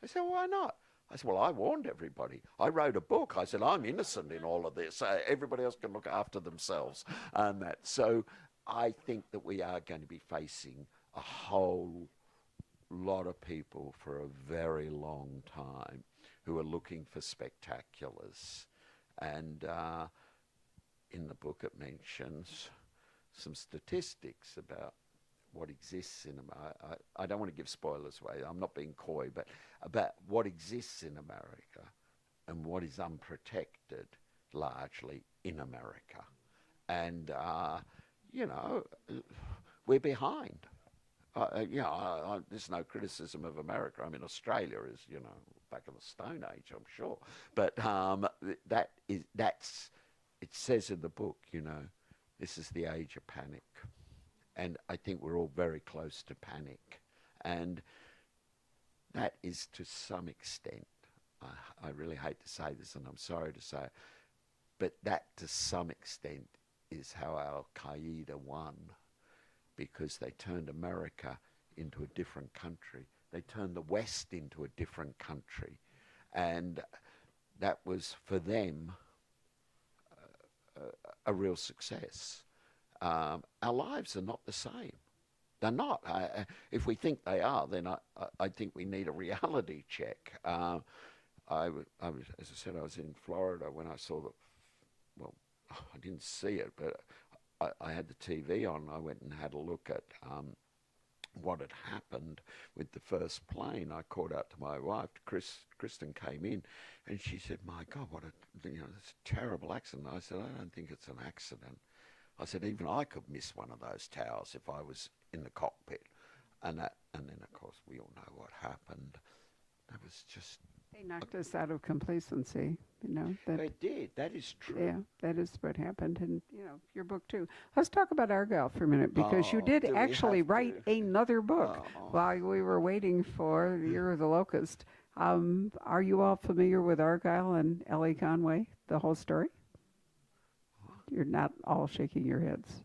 They said, "Well, why not?" I said, "Well, I warned everybody. I wrote a book. I said, I'm innocent in all of this. Everybody else can look after themselves." And that. So I think that we are going to be facing a whole lot of people for a very long time who are looking for spectaculars. And in the book it mentions some statistics about what exists in America. I don't want to give spoilers away. I'm not being coy, but about what exists in America and what is unprotected largely in America. And, we're behind. There's no criticism of America. I mean, Australia is, back in the Stone Age, I'm sure. But it says in the book, this is the age of panic. And I think we're all very close to panic. And that is, to some extent, I really hate to say this, and I'm sorry to say it, but that to some extent is how Al Qaeda won, because they turned America into a different country. They turned the West into a different country. And that was for them a real success. Our lives are not the same. They're not. If we think they are, then I think we need a reality check. As I said, I was in Florida when I saw the, well, I didn't see it, but I had the TV on. I went and had a look at what had happened with the first plane. I called out to my wife. Kristen came in, and she said, "My God, what a it's a terrible accident." I said, "I don't think it's an accident." I said, "Even I could miss one of those towers if I was in the cockpit." And then of course we all know what happened. That was just. They knocked us out of complacency, that. They did. That is true. Yeah, that is what happened. And, your book too. Let's talk about Argyle for a minute, because you did do we actually have write to? another book while we were waiting for The Year of the Locust. Are you all familiar with Argyle and Ellie Conway, the whole story? You're not all shaking your heads.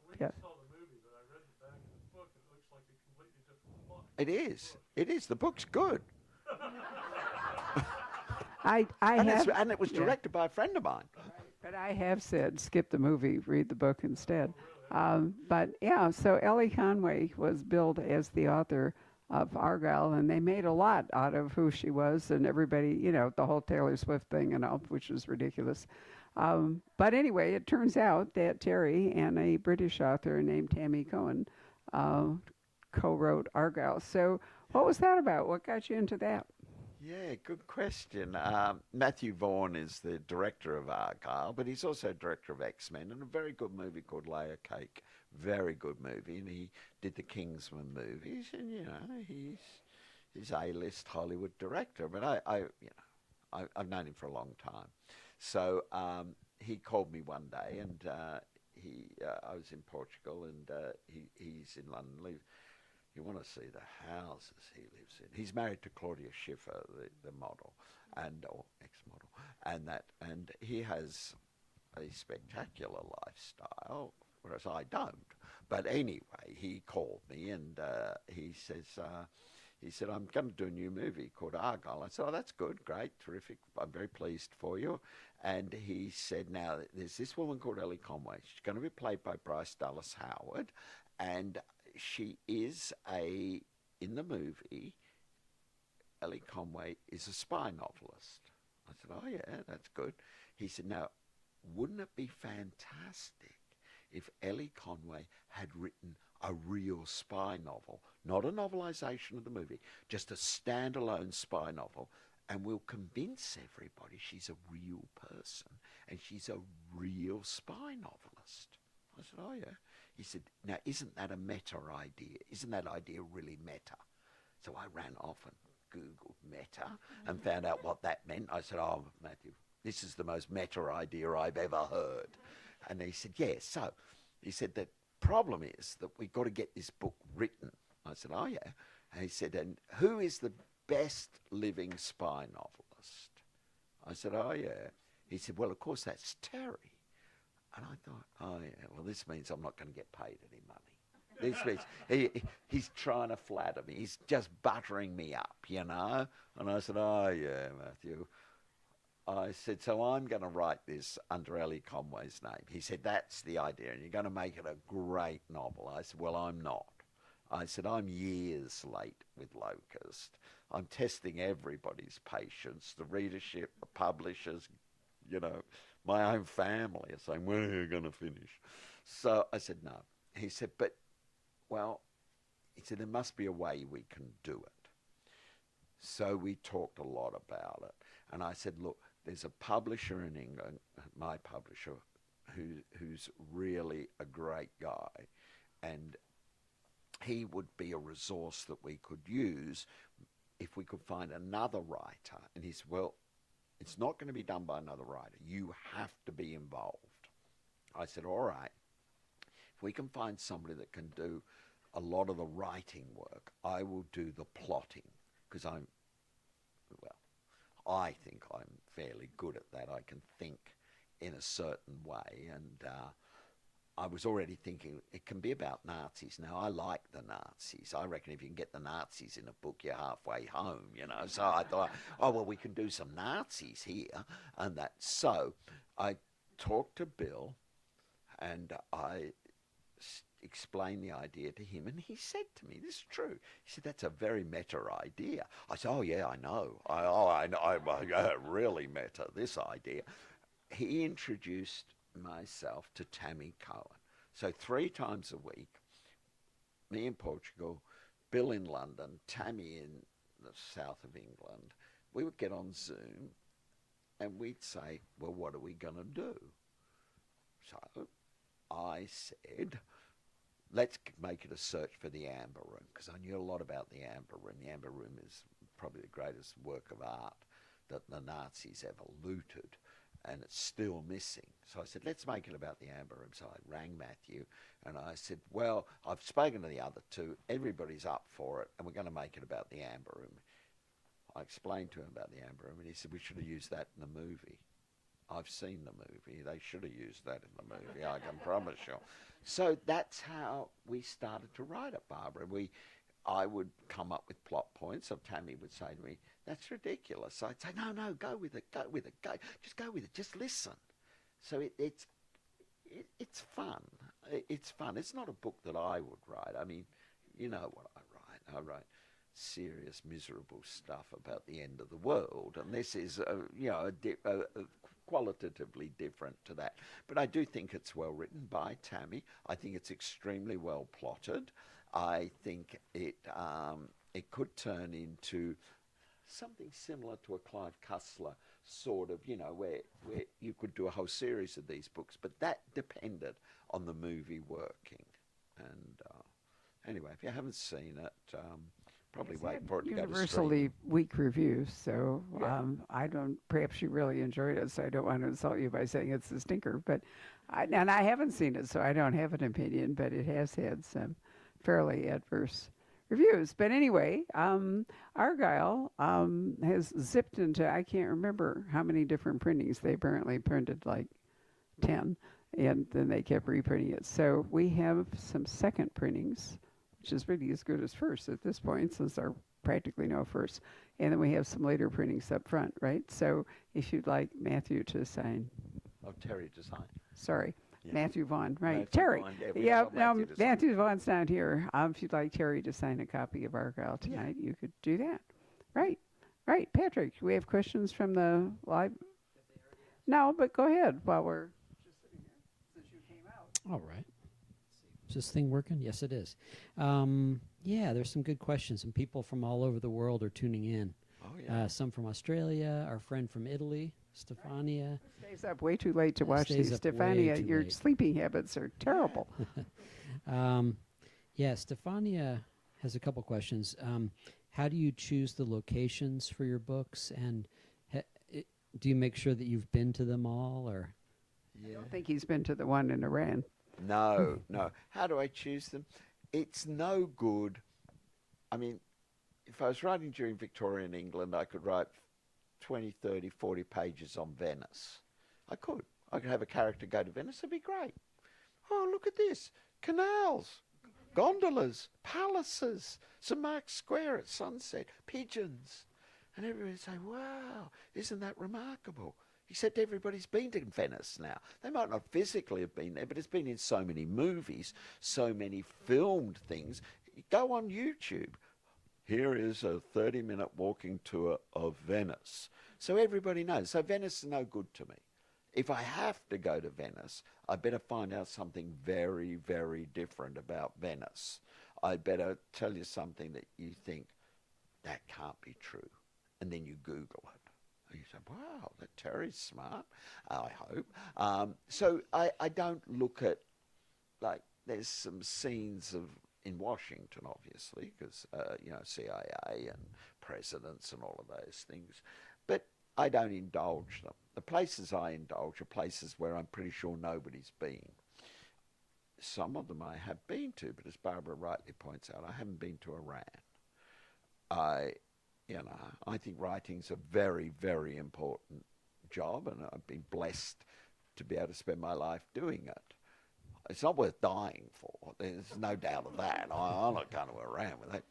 We Yeah. saw the movie, but I read the back of the book, and it looks like a completely different plot. It is. It is. The book's good. I And, have, and it was yeah. directed by a friend of mine. But I have said, skip the movie, read the book instead. But yeah, so Ellie Conway was billed as the author of Argyle, and they made a lot out of who she was and everybody, the whole Taylor Swift thing and all, which was ridiculous. But anyway, it turns out that Terry and a British author named Tammy Cohen co-wrote Argyle. So what was that about? What got you into that? Yeah, good question. Matthew Vaughn is the director of Argyle, but he's also director of X-Men and a very good movie called Layer Cake. Very good movie, and he did the Kingsman movies, and he's A-list Hollywood director. But I've known him for a long time. So he called me one day, and I was in Portugal, and he's in London. You want to see the houses he lives in. He's married to Claudia Schiffer, the model, or ex-model, and he has a spectacular lifestyle, whereas I don't. But anyway, he called me and he said, "I'm going to do a new movie called Argyle." I said, "Oh, that's good, great, terrific. I'm very pleased for you." And he said, "Now, there's this woman called Ellie Conway. She's going to be played by Bryce Dallas Howard, and she is in the movie, Ellie Conway is a spy novelist." I said, "Oh, yeah, that's good." He said, "Now, wouldn't it be fantastic if Ellie Conway had written a real spy novel, not a novelization of the movie, just a standalone spy novel, and we'll convince everybody she's a real person and she's a real spy novelist?" I said, "Oh, yeah." He said, "Now, isn't that a meta idea? Isn't that idea really meta?" So I ran off and Googled meta and found out what that meant. I said, "Oh, Matthew, this is the most meta idea I've ever heard." And he said, "Yeah." So he said, "The problem is that we've got to get this book written." I said, "Oh, yeah." And he said, "And who is the best living spy novelist?" I said, "Oh, yeah." He said, "Well, of course, that's Terry." And I thought, "Oh, yeah, well, this means I'm not going to get paid any money. This means he's trying to flatter me. He's just buttering me up, And I said, "Oh, yeah, Matthew." I said, "So I'm going to write this under Ellie Conway's name." He said, "That's the idea, and you're going to make it a great novel." I said, "Well, I'm not." I said, "I'm years late with Locust. I'm testing everybody's patience, the readership, the publishers, my own family are saying, 'When are you going to finish?'" So I said, "No." He said, he said, "There must be a way we can do it." So we talked a lot about it. And I said, "Look, there's a publisher in England, my publisher, who's really a great guy. And he would be a resource that we could use if we could find another writer." And he said, "Well, it's not going to be done by another writer. You have to be involved." I said, "All right. If we can find somebody that can do a lot of the writing work, I will do the plotting, because I think I'm fairly good at that. I can think in a certain way, and I was already thinking it can be about Nazis. Now, I like the Nazis. I reckon if you can get the Nazis in a book, you're halfway home, you know. So I thought, oh, well, we can do some Nazis here. And that. So I talked to Bill, and I explained the idea to him, and he said to me, this is true. He said, that's a very meta idea. I said, oh, yeah, I know. I really meta, this idea. He introduced myself to Tammy Cohen. So 3 times a week, me in Portugal, Bill in London, Tammy in the south of England, we would get on Zoom and we'd say, well, what are we going to do? So I said, let's make it a search for the Amber Room, because I knew a lot about the Amber Room. The Amber Room is probably the greatest work of art that the Nazis ever looted, and it's still missing. So I said, let's make it about the Amber Room. So I rang Matthew, and I said, well, I've spoken to the other 2. Everybody's up for it, and we're going to make it about the Amber Room. I explained to him about the Amber Room, and he said, we should have used that in the movie. I've seen the movie. They should have used that in the movie, I can promise you. So that's how we started to write it, Barbara. I would come up with plot points, or Tammy would say to me, that's ridiculous. So I'd say, no, go with it, just go with it, just listen. So it's fun. It's fun. It's not a book that I would write. I mean, you know what I write. I write serious, miserable stuff about the end of the world, and this is, qualitatively different to that. But I do think it's well written by Tammy. I think it's extremely well plotted. I think it could turn into something similar to a Clive Cussler sort of, where you could do a whole series of these books, but that depended on the movie working. And anyway, if you haven't seen it, probably wait for it to go to universally streaming. weak reviews, so Yeah. perhaps you really enjoyed it, so I don't want to insult you by saying it's a stinker, but and I haven't seen it, so I don't have an opinion, but it has had some fairly adverse reviews. But anyway, Argyle has zipped into, I can't remember how many different printings. They apparently printed like 10, and then they kept reprinting it. So we have some second printings, which is really as good as first at this point, since there are practically no first. And then we have some later printings up front, right? So if you'd like Matthew to sign, Oh, Terry Design. sorry, Yeah. Matthew Vaughn, right? Matthew Terry. Vaughn, yeah, we Yeah, have got no, Matthew to sign. Matthew Vaughn's not here. If you'd like Terry to sign a copy of Argyle tonight, you could do that. Right, right. Patrick, we have questions from the live. No, but go ahead while we're just sitting here, since you came out. All right. Is this thing working? Yes, it is. Yeah, there's some good questions. Some people from all over the world are tuning in. Oh, yeah. Some from Australia, our friend from Italy, Stefania. Stays up way too late to watch Stays these. up way Stefania, too your late. sleeping habits are terrible. Yeah, Stefania has a couple questions. How do you choose the locations for your books, and do you make sure that you've been to them all, or? I don't think he's been to the one in Iran. No, no. How do I choose them? It's no good. I mean, if I was writing during Victorian England, I could write 20, 30, 40 pages on Venice. I could. I could have a character go to Venice. It'd be great. Oh, look at this. Canals, gondolas, palaces, St. Mark's Square at sunset, pigeons. And everybody would say, wow, isn't that remarkable? Except everybody's been to Venice now. They might not physically have been there, but it's been in so many movies, so many filmed things. Go on YouTube. Here is a 30-minute walking tour of Venice. So everybody knows. So Venice is no good to me. If I have to go to Venice, I better find out something very, very different about Venice. I better tell you something that you think, that can't be true. And then you Google it. And you say, wow, that Terry's smart, I hope. So I don't look at, like, there's some scenes in Washington, obviously, because, CIA and presidents and all of those things. But I don't indulge them. The places I indulge are places where I'm pretty sure nobody's been. Some of them I have been to, but as Barbara rightly points out, I haven't been to Iran. You know, I think writing's a very, very important job, and I've been blessed to be able to spend my life doing it. It's not worth dying for. There's no doubt of that. I'm not going around with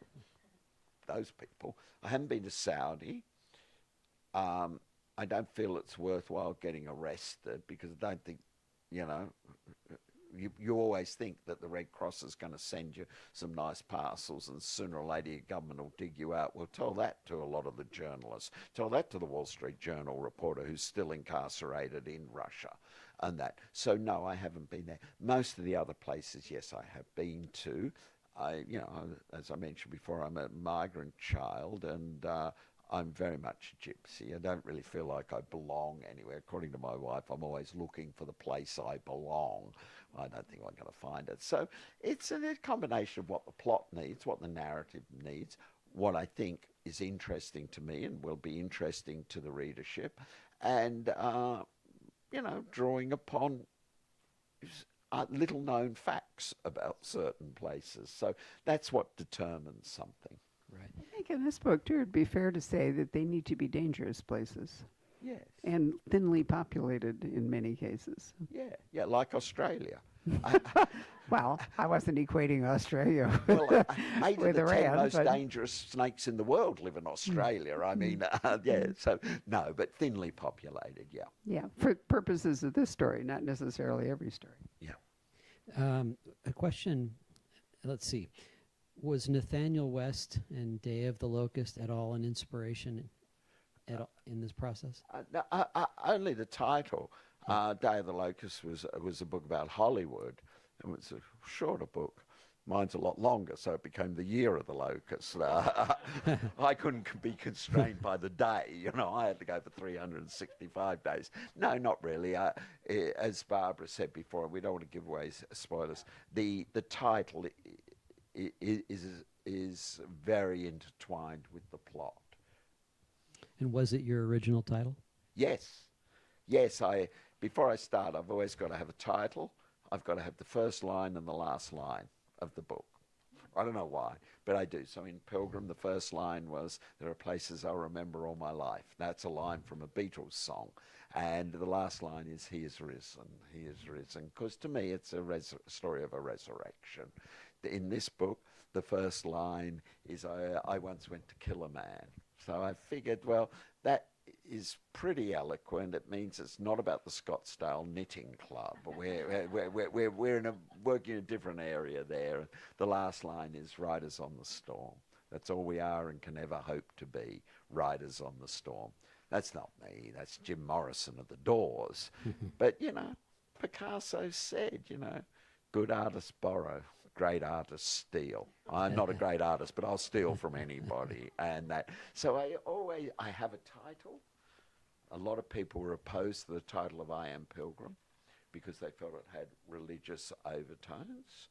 those people. I haven't been to Saudi. I don't feel it's worthwhile getting arrested because I don't think, you know, you always think that the Red Cross is going to send you some nice parcels and sooner or later your government will dig you out. Well, tell that to a lot of the journalists. Tell that to the Wall Street Journal reporter who's still incarcerated in Russia and that. So, no, I haven't been there. Most of the other places, yes, I have been to. You know, as I mentioned before, I'm a migrant child and I'm very much a gypsy. I don't really feel like I belong anywhere. According to my wife, I'm always looking for the place I belong. I don't think I'm going to find it. So it's a combination of what the plot needs, what the narrative needs, what I think is interesting to me and will be interesting to the readership, and, you know, drawing upon little-known facts about certain places. So that's what determines something. Right. I think in this book, too, it'd be fair to say that they need to be dangerous places Yes. and thinly populated in many cases. Yeah, like Australia. Well, I wasn't equating Australia Well, eight with of the 10 Iran, most but dangerous snakes in the world live in Australia. I mean, yeah, so no, but thinly populated, yeah. yeah, for purposes of this story, not necessarily every story. Yeah. A question, let's see. Was Nathaniel West and Day of the Locust at all an inspiration in this process? No, only the title, Day of the Locust, was a book about Hollywood. It was a shorter book. Mine's a lot longer, so it became the Year of the Locust. I couldn't be constrained by the day, you know. I had to go for 365 days. No, not really. As Barbara said before, we don't want to give away spoilers. The title is very intertwined with the plot. And was it your original title? Yes. Before I start, I've always got to have a title. I've got to have the first line and the last line of the book. I don't know why, but I do. So in Pilgrim, the first line was, "There are places I'll remember all my life." That's a line from a Beatles song. And the last line is, "He is risen, he is risen." Because to me, it's a story of a resurrection. In this book, the first line is, I once went to kill a man. So I figured, well, that is pretty eloquent. It means it's not about the Scottsdale Knitting Club. We're working in a different area there. The last line is riders on the storm. That's all we are and can ever hope to be, riders on the storm. That's not me. That's Jim Morrison of the Doors. But, you know, Picasso said, you know, good artists borrow, great artists steal. I'm not a great artist, but I'll steal from anybody. And that. So I have a title. A lot of people were opposed to the title of I Am Pilgrim because they felt it had religious overtones.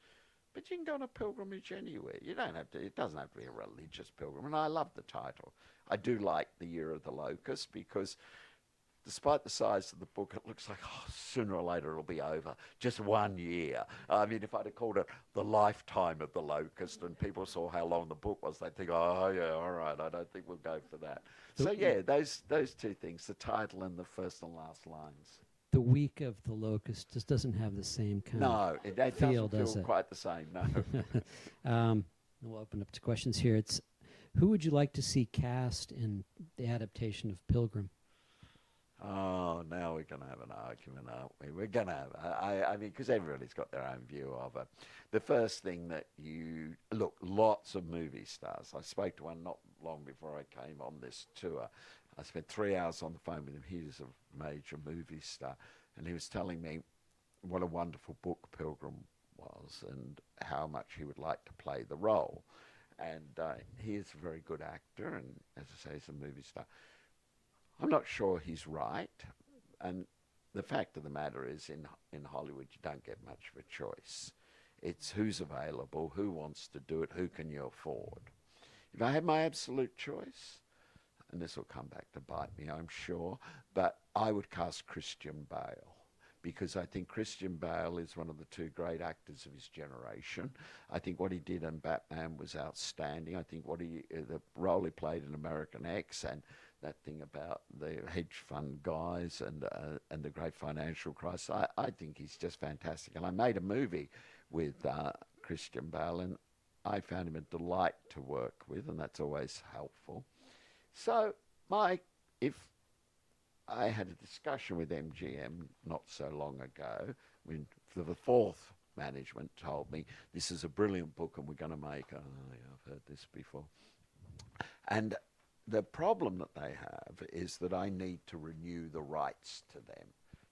But you can go on a pilgrimage anywhere. You don't have to. It doesn't have to be a religious pilgrim. And I love the title. I do like the Year of the Locust because, despite the size of the book, it looks like, oh, sooner or later it'll be over. Just 1 year. I mean, if I'd have called it The Lifetime of the Locust and people saw how long the book was, they'd think, oh, yeah, all right, I don't think we'll go for that. So, yeah, those two things, the title and the first and last lines. The Week of the Locust just doesn't have the same kind No, it feel, doesn't does feel it? quite the same, no. We'll open up to questions here. It's who would you like to see cast in the adaptation of Pilgrim? Oh, now we're going to have an argument, aren't we? We're going to have, I mean, because everybody's got their own view of it. The first thing that look, lots of movie stars. I spoke to one not long before I came on this tour. I spent 3 hours on the phone with him. He's a major movie star. And he was telling me what a wonderful book Pilgrim was and how much he would like to play the role. And he is a very good actor, and as I say, he's a movie star. I'm not sure he's right, and the fact of the matter is in Hollywood you don't get much of a choice. It's who's available, who wants to do it, who can you afford. If I had my absolute choice, and this will come back to bite me, I'm sure, but I would cast Christian Bale because I think Christian Bale is one of the two great actors of his generation. I think what he did in Batman was outstanding. I think the role he played in American X, and that thing about the hedge fund guys and the great financial crisis, I think he's just fantastic. And I made a movie with Christian Bale, and I found him a delight to work with, and that's always helpful. So, Mike, if I had a discussion with MGM not so long ago, when the fourth management told me, this is a brilliant book and we're going to make, oh yeah, I've heard this before. And the problem that they have is that I need to renew the rights to them.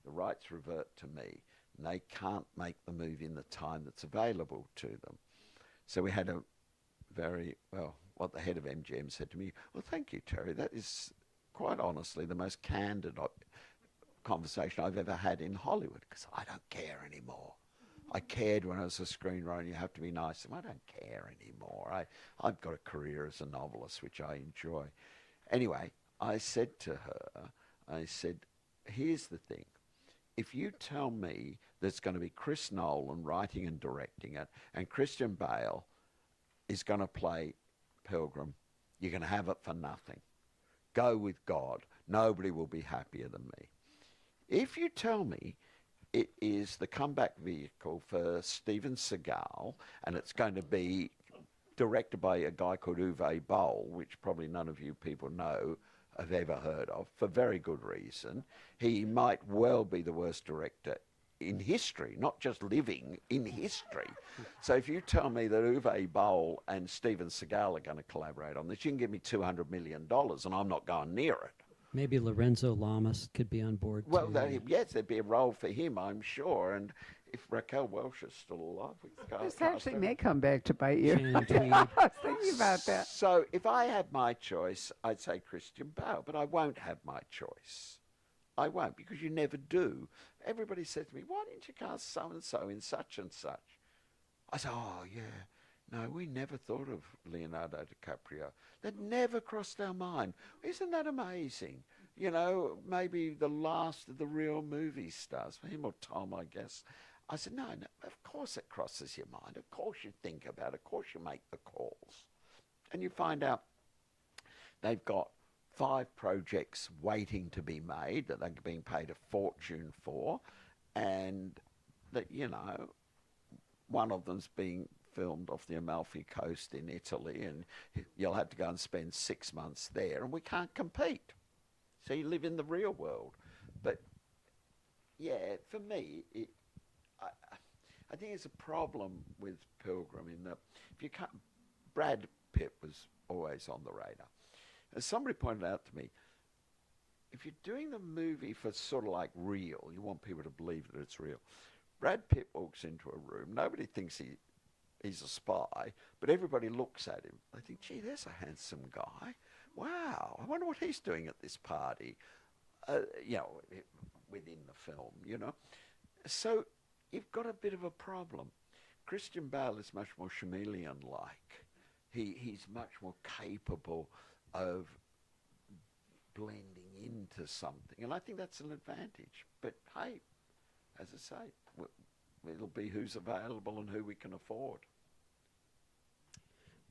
The rights revert to me, and they can't make the movie in the time that's available to them. So we had a very, well, what the head of MGM said to me, well, thank you, Terry. That is quite honestly the most candid conversation I've ever had in Hollywood, because I don't care anymore. I cared when I was a screenwriter, and you have to be nice. And I don't care anymore. I've got a career as a novelist, which I enjoy. Anyway, I said to her, I said, here's the thing. If you tell me there's going to be Chris Nolan writing and directing it, and Christian Bale is going to play Pilgrim, you're going to have it for nothing. Go with God. Nobody will be happier than me. If you tell me it is the comeback vehicle for Steven Seagal, and it's going to be directed by a guy called Uwe Boll, which probably none of you people know, have ever heard of, for very good reason. He might well be the worst director in history, not just living, in history. So if you tell me that Uwe Boll and Steven Seagal are going to collaborate on this, you can give me $200 million and I'm not going near it. Maybe Lorenzo Lamas could be on board Well, too. yes, there'd be a role for him, I'm sure. And if Raquel Welch is still alive, we could This cast actually her. may come back to bite you. Shannon Tweed. I was thinking about that. So if I had my choice, I'd say Christian Bale, but I won't have my choice. I won't, because you never do. Everybody says to me, why didn't you cast so-and-so in such and such? I say, oh, yeah. No, we never thought of Leonardo DiCaprio. That never crossed our mind. Isn't that amazing? You know, maybe the last of the real movie stars, for him or Tom, I guess. I said, no, of course it crosses your mind. Of course you think about it. Of course you make the calls. And you find out they've got 5 projects waiting to be made that they're being paid a fortune for, and that, you know, one of them's being filmed off the Amalfi Coast in Italy, and you'll have to go and spend 6 months there, and we can't compete. So you live in the real world. But yeah, for me, I think it's a problem with Pilgrim in that if you can't, Brad Pitt was always on the radar. As somebody pointed out to me, if you're doing the movie for sort of like real, you want people to believe that it's real. Brad Pitt walks into a room, nobody thinks he's a spy, but everybody looks at him. They think, gee, there's a handsome guy. Wow, I wonder what he's doing at this party, you know, within the film, you know. So you've got a bit of a problem. Christian Bale is much more chameleon-like. He's much more capable of blending into something, and I think that's an advantage. But hey, as I say, it'll be who's available and who we can afford.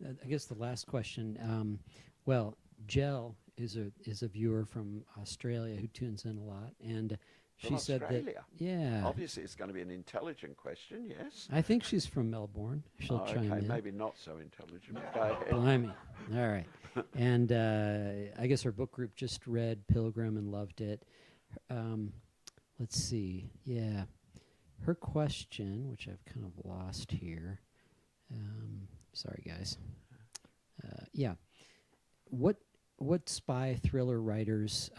I guess the last question. Well, Jell is a viewer from Australia who tunes in a lot, and she From said Australia? that Obviously, it's going to be an intelligent question, yes? I think she's from Melbourne. She'll chime okay, in. maybe not so intelligent. Go ahead. Blimey. All right. And I guess her book group just read Pilgrim and loved it. Let's see. Yeah. Her question, which I've kind of lost here. Sorry, guys. Yeah. What spy thriller writers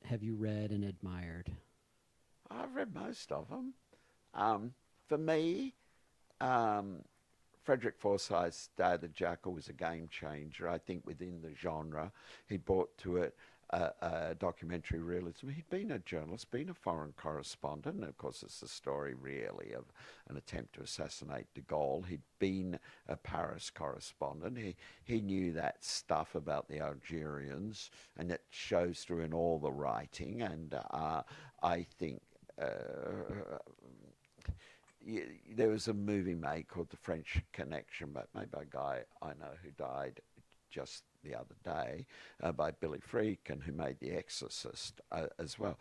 have you read and admired? I've read most of them. For me, Frederick Forsyth's Day of the Jackal was a game changer, I think, within the genre. He brought to it documentary realism. He'd been a journalist, been a foreign correspondent, and of course it's the story really of an attempt to assassinate de Gaulle. He'd been a Paris correspondent. He knew that stuff about the Algerians, and it shows through in all the writing, and I think there was a movie made called The French Connection, but made by a guy I know who died just the other day, by Billy Friedkin, who made The Exorcist as well.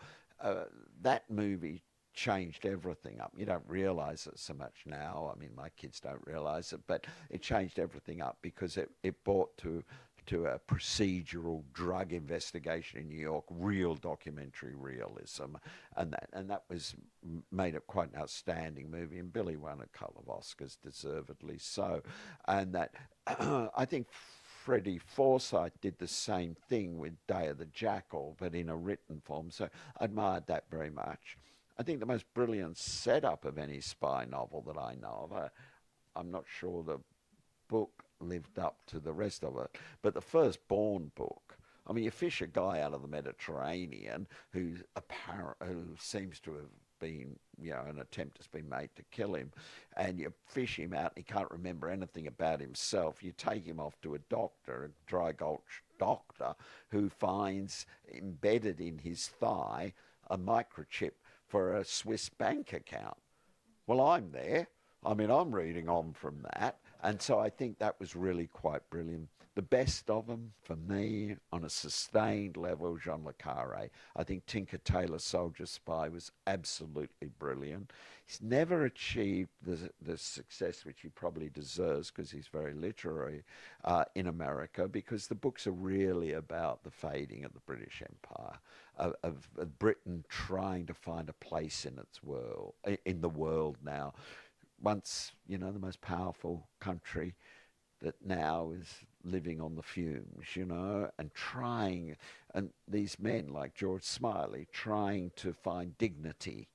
That movie changed everything up. You don't realize it so much now. I mean, my kids don't realize it, but it changed everything up because it brought to a procedural drug investigation in New York, real documentary realism, and that was made it quite an outstanding movie. And Billy won a couple of Oscars, deservedly so. And that I think Freddie Forsyth did the same thing with Day of the Jackal, but in a written form. So I admired that very much. I think the most brilliant setup of any spy novel that I know of. I'm not sure the book lived up to the rest of it, but the first Bourne book. I mean, you fish a guy out of the Mediterranean who seems to have been, an attempt has been made to kill him, and you fish him out. And he can't remember anything about himself. You take him off to a doctor, a dry gulch doctor, who finds embedded in his thigh a microchip for a Swiss bank account. Well, I'm there. I mean, I'm reading on from that. And so I think that was really quite brilliant. The best of them, for me, on a sustained level, Jean Le Carré. I think Tinker Tailor Soldier Spy was absolutely brilliant. He's never achieved the success which he probably deserves, because he's very literary in America, because the books are really about the fading of the British Empire, of Britain trying to find a place in its world, in the world now. Once, the most powerful country, that now is living on the fumes, and trying, and these men like George Smiley trying to find dignity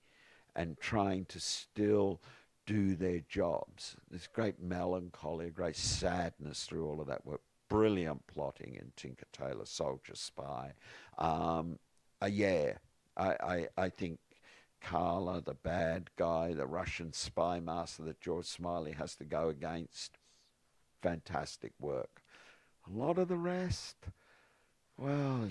and trying to still do their jobs. There's great melancholy, great sadness through all of that work. Brilliant plotting in Tinker Tailor Soldier Spy. I think Carla, the bad guy, the Russian spy master that George Smiley has to go against, fantastic work. A lot of the rest, well,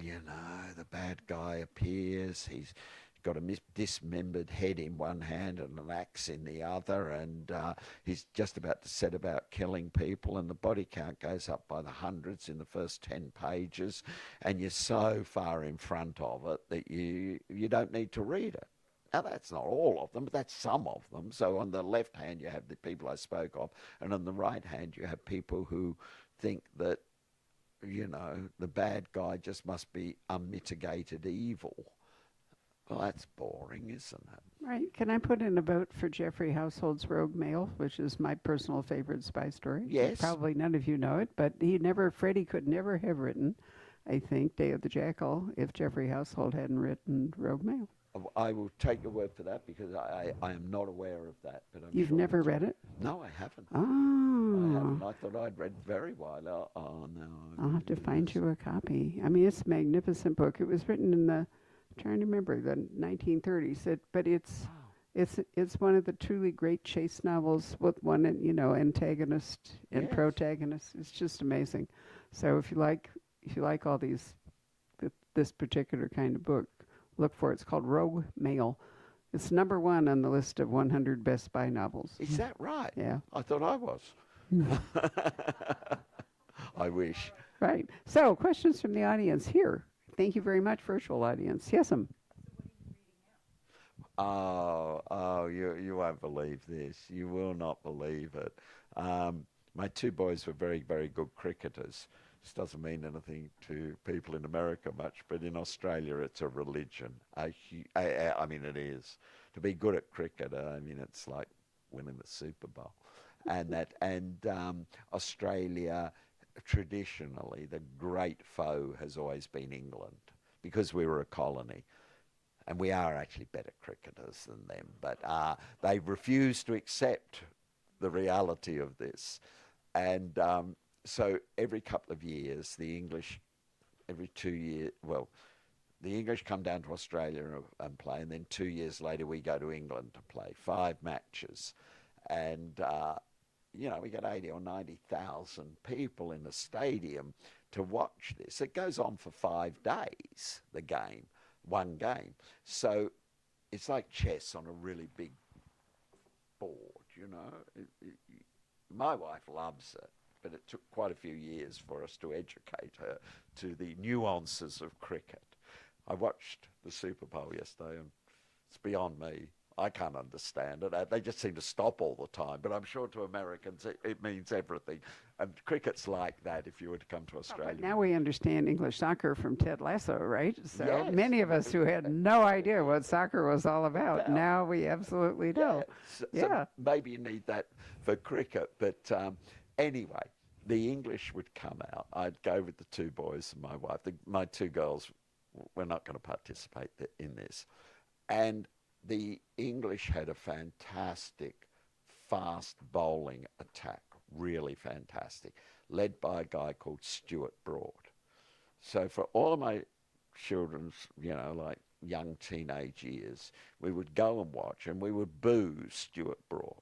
the bad guy appears, he's got a dismembered head in one hand and an axe in the other, and he's just about to set about killing people, and the body count goes up by the hundreds in the first 10 pages, and you're so far in front of it that you don't need to read it. Now, that's not all of them, but that's some of them. So on the left hand, you have the people I spoke of, and on the right hand, you have people who think that, the bad guy just must be unmitigated evil. Well, that's boring, isn't it? Right. Can I put in a vote for Jeffrey Household's Rogue Mail, which is my personal favorite spy story? Yes. Probably none of you know it, but Freddie could never have written, I think, Day of the Jackal if Jeffrey Household hadn't written Rogue Mail. I will take your word for that, because I am not aware of that. But You've never read it? No, I haven't. Oh. I haven't. I thought I'd read very well. Oh, no. I'll have to find you a copy. I mean, it's a magnificent book. It was written in I'm trying to remember, the 1930s. But it's one of the truly great chase novels with one, antagonist and Yes. protagonist. It's just amazing. So if you like all these, this particular kind of book, look for it. It's called Rogue Mail. It's number 1 on the list of 100 best spy novels. Is that right? Yeah. I thought I was. I wish. Right. So, questions from the audience here. Thank you very much, virtual audience. Yes, You won't believe this. You will not believe it. My 2 boys were very, very good cricketers. This doesn't mean anything to people in America much, but in Australia it's a religion. I mean, it is. To be good at cricket, it's like winning the Super Bowl. And Australia, traditionally, the great foe has always been England, because we were a colony. And we are actually better cricketers than them, but they refuse to accept the reality of this. And so every couple of years, the English, every 2 years, the English come down to Australia and play, and then 2 years later we go to England to play 5 matches. And, we get 80 or 90,000 people in the stadium to watch this. It goes on for 5 days, the game, one game. So it's like chess on a really big board, you know. My wife loves it, but it took quite a few years for us to educate her to the nuances of cricket. I watched the Super Bowl yesterday, and it's beyond me. I can't understand it. They just seem to stop all the time. But I'm sure to Americans it means everything. And cricket's like that if you were to come to Australia. But now we understand English soccer from Ted Lasso, right? So Yes. many of us who had no idea what soccer was all about, Well, now we absolutely know. So maybe you need that for cricket. But anyway, the English would come out. I'd go with the two boys and my wife. My two girls were not going to participate in this. And the English had a fantastic fast bowling attack, really fantastic, led by a guy called Stuart Broad. So for all of my children's, like young teenage years, we would go and watch and we would boo Stuart Broad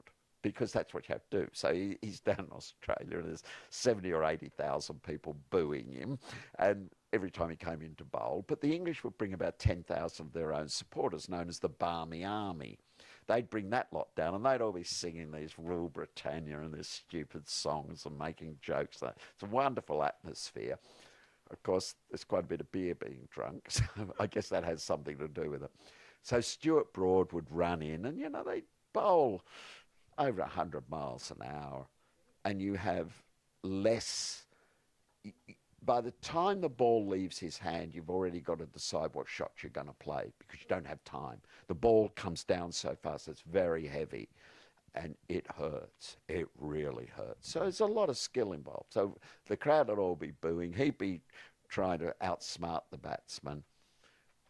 because that's what you have to do. So he's down in Australia and there's 70 or 80,000 people booing him. And every time he came into bowl, but the English would bring about 10,000 of their own supporters, known as the Barmy Army. They'd bring that lot down, and they'd all be singing these Rule Britannia and these stupid songs and making jokes. It's a wonderful atmosphere. Of course, there's quite a bit of beer being drunk, so I guess that has something to do with it. So Stuart Broad would run in, and, they'd bowl over 100 miles an hour, and you have less... By the time the ball leaves his hand, you've already got to decide what shot you're going to play because you don't have time. The ball comes down so fast, it's very heavy, and it hurts. It really hurts. So there's a lot of skill involved. So the crowd would all be booing. He'd be trying to outsmart the batsman,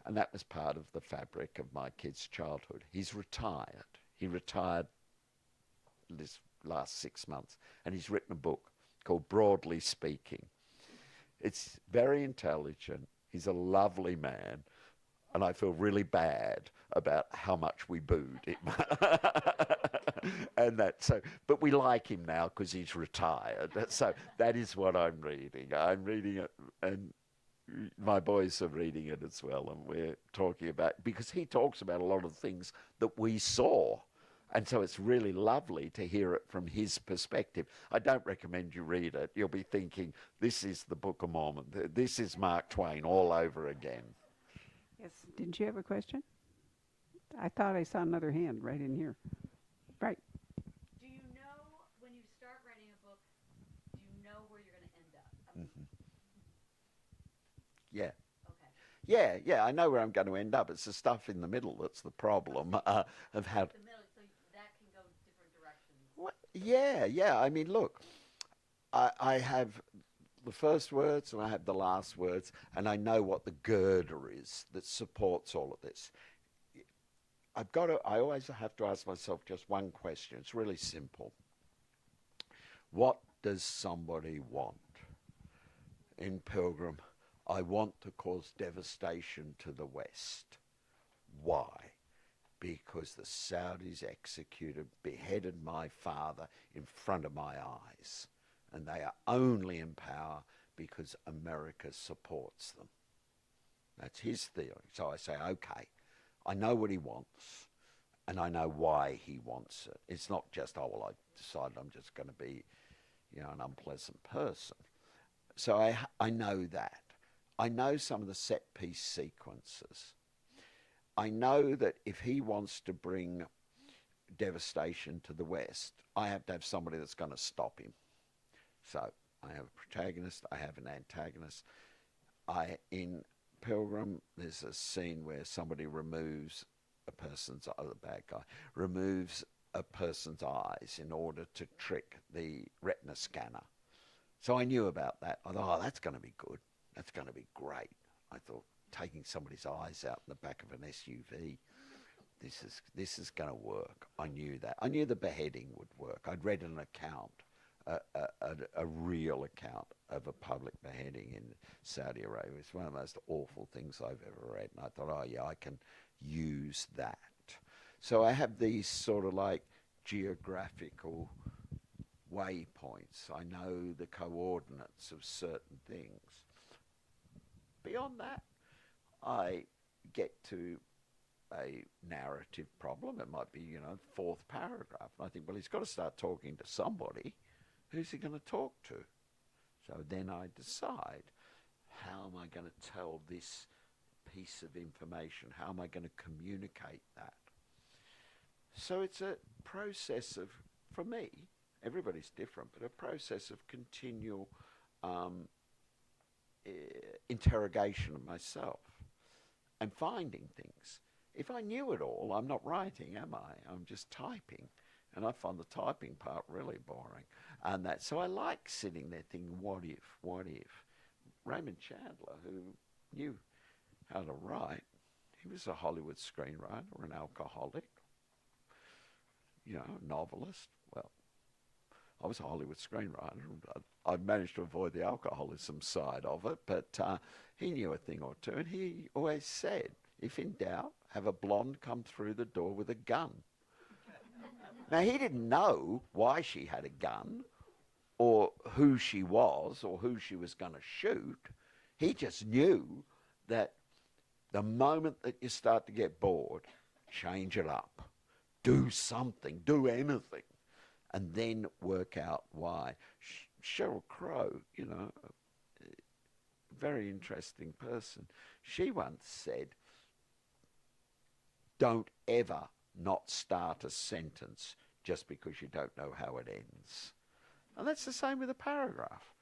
and that was part of the fabric of my kid's childhood. He's retired. He retired this last 6 months, and he's written a book called Broadly Speaking. It's very intelligent. He's a lovely man. And I feel really bad about how much we booed him. But we like him now because he's retired. So that is what I'm reading. I'm reading it, and my boys are reading it as well. And we're talking about, because he talks about a lot of things that we saw. And so it's really lovely to hear it from his perspective. I don't recommend you read it. You'll be thinking, this is the Book of Mormon. This is Mark Twain all over again. Yes. Didn't you have a question? I thought I saw another hand right in here. Right. Do you know when you start writing a book, do you know where you're going to end up? Mm-hmm. Yeah. Okay. Yeah, I know where I'm going to end up. It's the stuff in the middle that's the problem of how... The middle, so that can go different directions. Well, yeah. I mean, look, I have the first words and I have the last words, and I know what the girder is that supports all of this. I always have to ask myself just one question. It's really simple. What does somebody want? In Pilgrim, I want to cause devastation to the West. Why? Because the Saudis beheaded my father in front of my eyes. And they are only in power because America supports them. That's his theory. So I say, okay, I know what he wants, and I know why he wants it. It's not just, oh, well, I decided I'm just going to be, an unpleasant person. So I know that. I know some of the set-piece sequences. I know that if he wants to bring devastation to the West, I have to have somebody that's going to stop him. So I have a protagonist, I have an antagonist. In Pilgrim, there's a scene where somebody removes the bad guy, removes a person's eyes in order to trick the retina scanner. So I knew about that. I thought, oh, that's going to be good. That's going to be great. I thought, taking somebody's eyes out in the back of an SUV, this is going to work. I knew that. I knew the beheading would work. I'd read an account, a real account of a public beheading in Saudi Arabia. It's one of the most awful things I've ever read. And I thought, oh yeah, I can use that. So I have these sort of like geographical waypoints. I know the coordinates of certain things. Beyond that, I get to a narrative problem. It might be, you know, fourth paragraph. And I think, well, he's got to start talking to somebody. Who's he going to talk to? So then I decide, how am I going to tell this piece of information? How am I going to communicate that? So it's a process of, for me, everybody's different, but a process of continual interrogation of myself and finding things. If I knew it all, I'm not writing, am I? I'm just typing. And I find the typing part really boring. And that, so I like sitting there thinking, what if, what if? Raymond Chandler, who knew how to write, he was a Hollywood screenwriter, an alcoholic, you know, novelist. Well, I was a Hollywood screenwriter. I managed to avoid the alcoholism side of it, but he knew a thing or two, and he always said, if in doubt, have a blonde come through the door with a gun. Now, he didn't know why she had a gun or who she was or who she was going to shoot. He just knew that the moment that you start to get bored, change it up. Do something, do anything, and then work out why. Sheryl Crow, you know, very interesting person. She once said, don't ever not start a sentence just because you don't know how it ends. And that's the same with a paragraph.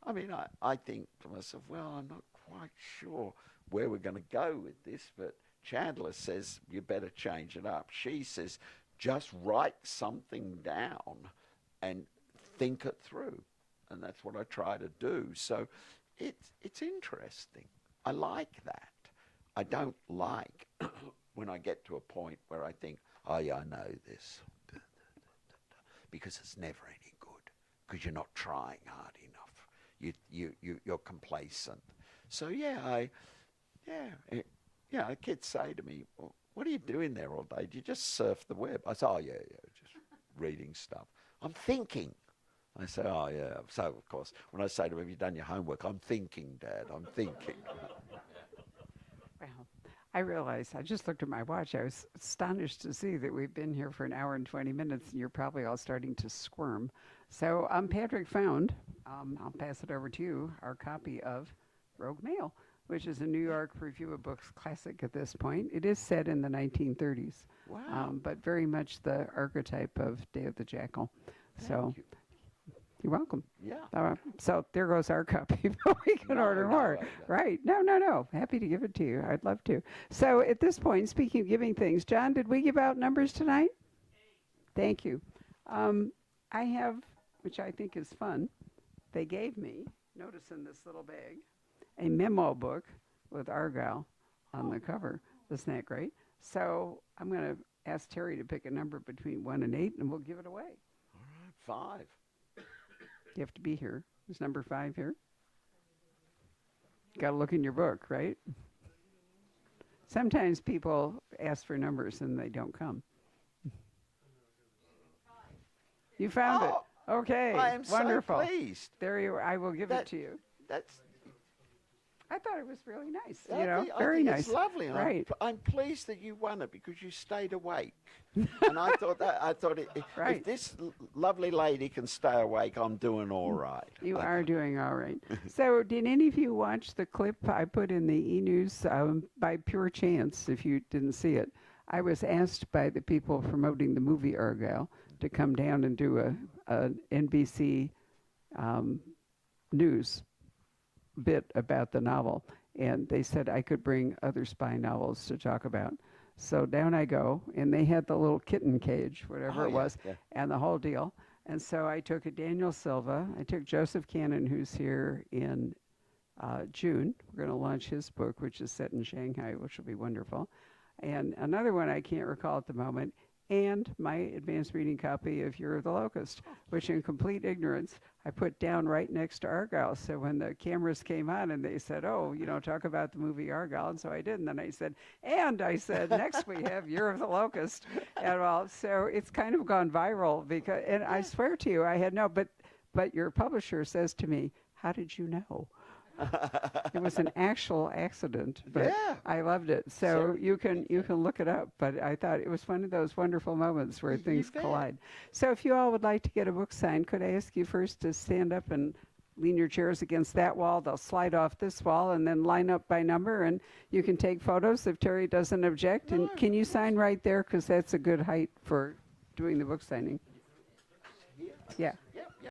I mean, I think to myself, well, I'm not quite sure where we're going to go with this, but Chandler says you better change it up. She says just write something down and think it through. And that's what I try to do. So it's interesting. I like that. I don't like when I get to a point where I think, oh yeah, I know this. Because it's never any good. Because you're not trying hard enough. You're complacent. So kids say to me, well, what are you doing there all day? Do you just surf the web? I say, oh yeah, just reading stuff. I'm thinking. I say, oh yeah. So of course, when I say to them, have you done your homework? I'm thinking, Dad, I'm thinking. Well, I realized, I just looked at my watch. I was astonished to see that we've been here for an hour and 20 minutes, and you're probably all starting to squirm. So Patrick found, I'll pass it over to you, our copy of Rogue Mail, which is a New York Review of Books classic at this point. It is set in the 1930s, Wow. but very much the archetype of Day of the Jackal. So Thank you. you're welcome. Yeah. So there goes our copy, but we can order more. Right. No. Happy to give it to you. I'd love to. So at this point, speaking of giving things, John, did we give out numbers tonight? Thank you. I have, which I think is fun, they gave me, notice in this little bag, a memo book with Argyle on the cover. Isn't that great? So I'm going to ask Terry to pick a number between 1 and 8, and we'll give it away. All right, 5. You have to be here. Is number 5 here? Got to look in your book, right? Sometimes people ask for numbers and they don't come. You found it. Okay, I am wonderful. so pleased. There you are. I will give it to you. That's I thought it was really nice. I Very think nice. It's lovely. And Right. I'm pleased that you won it because you stayed awake. And I thought Right. if this lovely lady can stay awake, I'm doing all right. You are doing all right. So did any of you watch the clip I put in the e-news by pure chance, if you didn't see it? I was asked by the people promoting the movie Argyle to come down and do a NBC news bit about the novel. And they said I could bring other spy novels to talk about. So down I go, and they had the little kitten cage, whatever Oh, it yeah, was, yeah. and the whole deal. And so I took a Daniel Silva. I took Joseph Cannon, who's here in June. We're going to launch his book, which is set in Shanghai, which will be wonderful. And another one I can't recall at the moment, and my advanced reading copy of Year of the Locust, which in complete ignorance, I put down right next to Argyle. So when the cameras came on and they said, oh, talk about the movie Argyle. And so I did. And then I said, next we have Year of the Locust. And all. So it's kind of gone viral because, and I swear to you, I had no, but your publisher says to me, how did you know? It was an actual accident, but Yeah. I loved it. So you can look it up. But I thought it was one of those wonderful moments where You things bet. collide. So if you all would like to get a book signed, could I ask you first to stand up and lean your chairs against that wall? They'll slide off this wall and then line up by number, and you can take photos if Terry doesn't object. And can you sign right there, because that's a good height for doing the book signing? Yeah.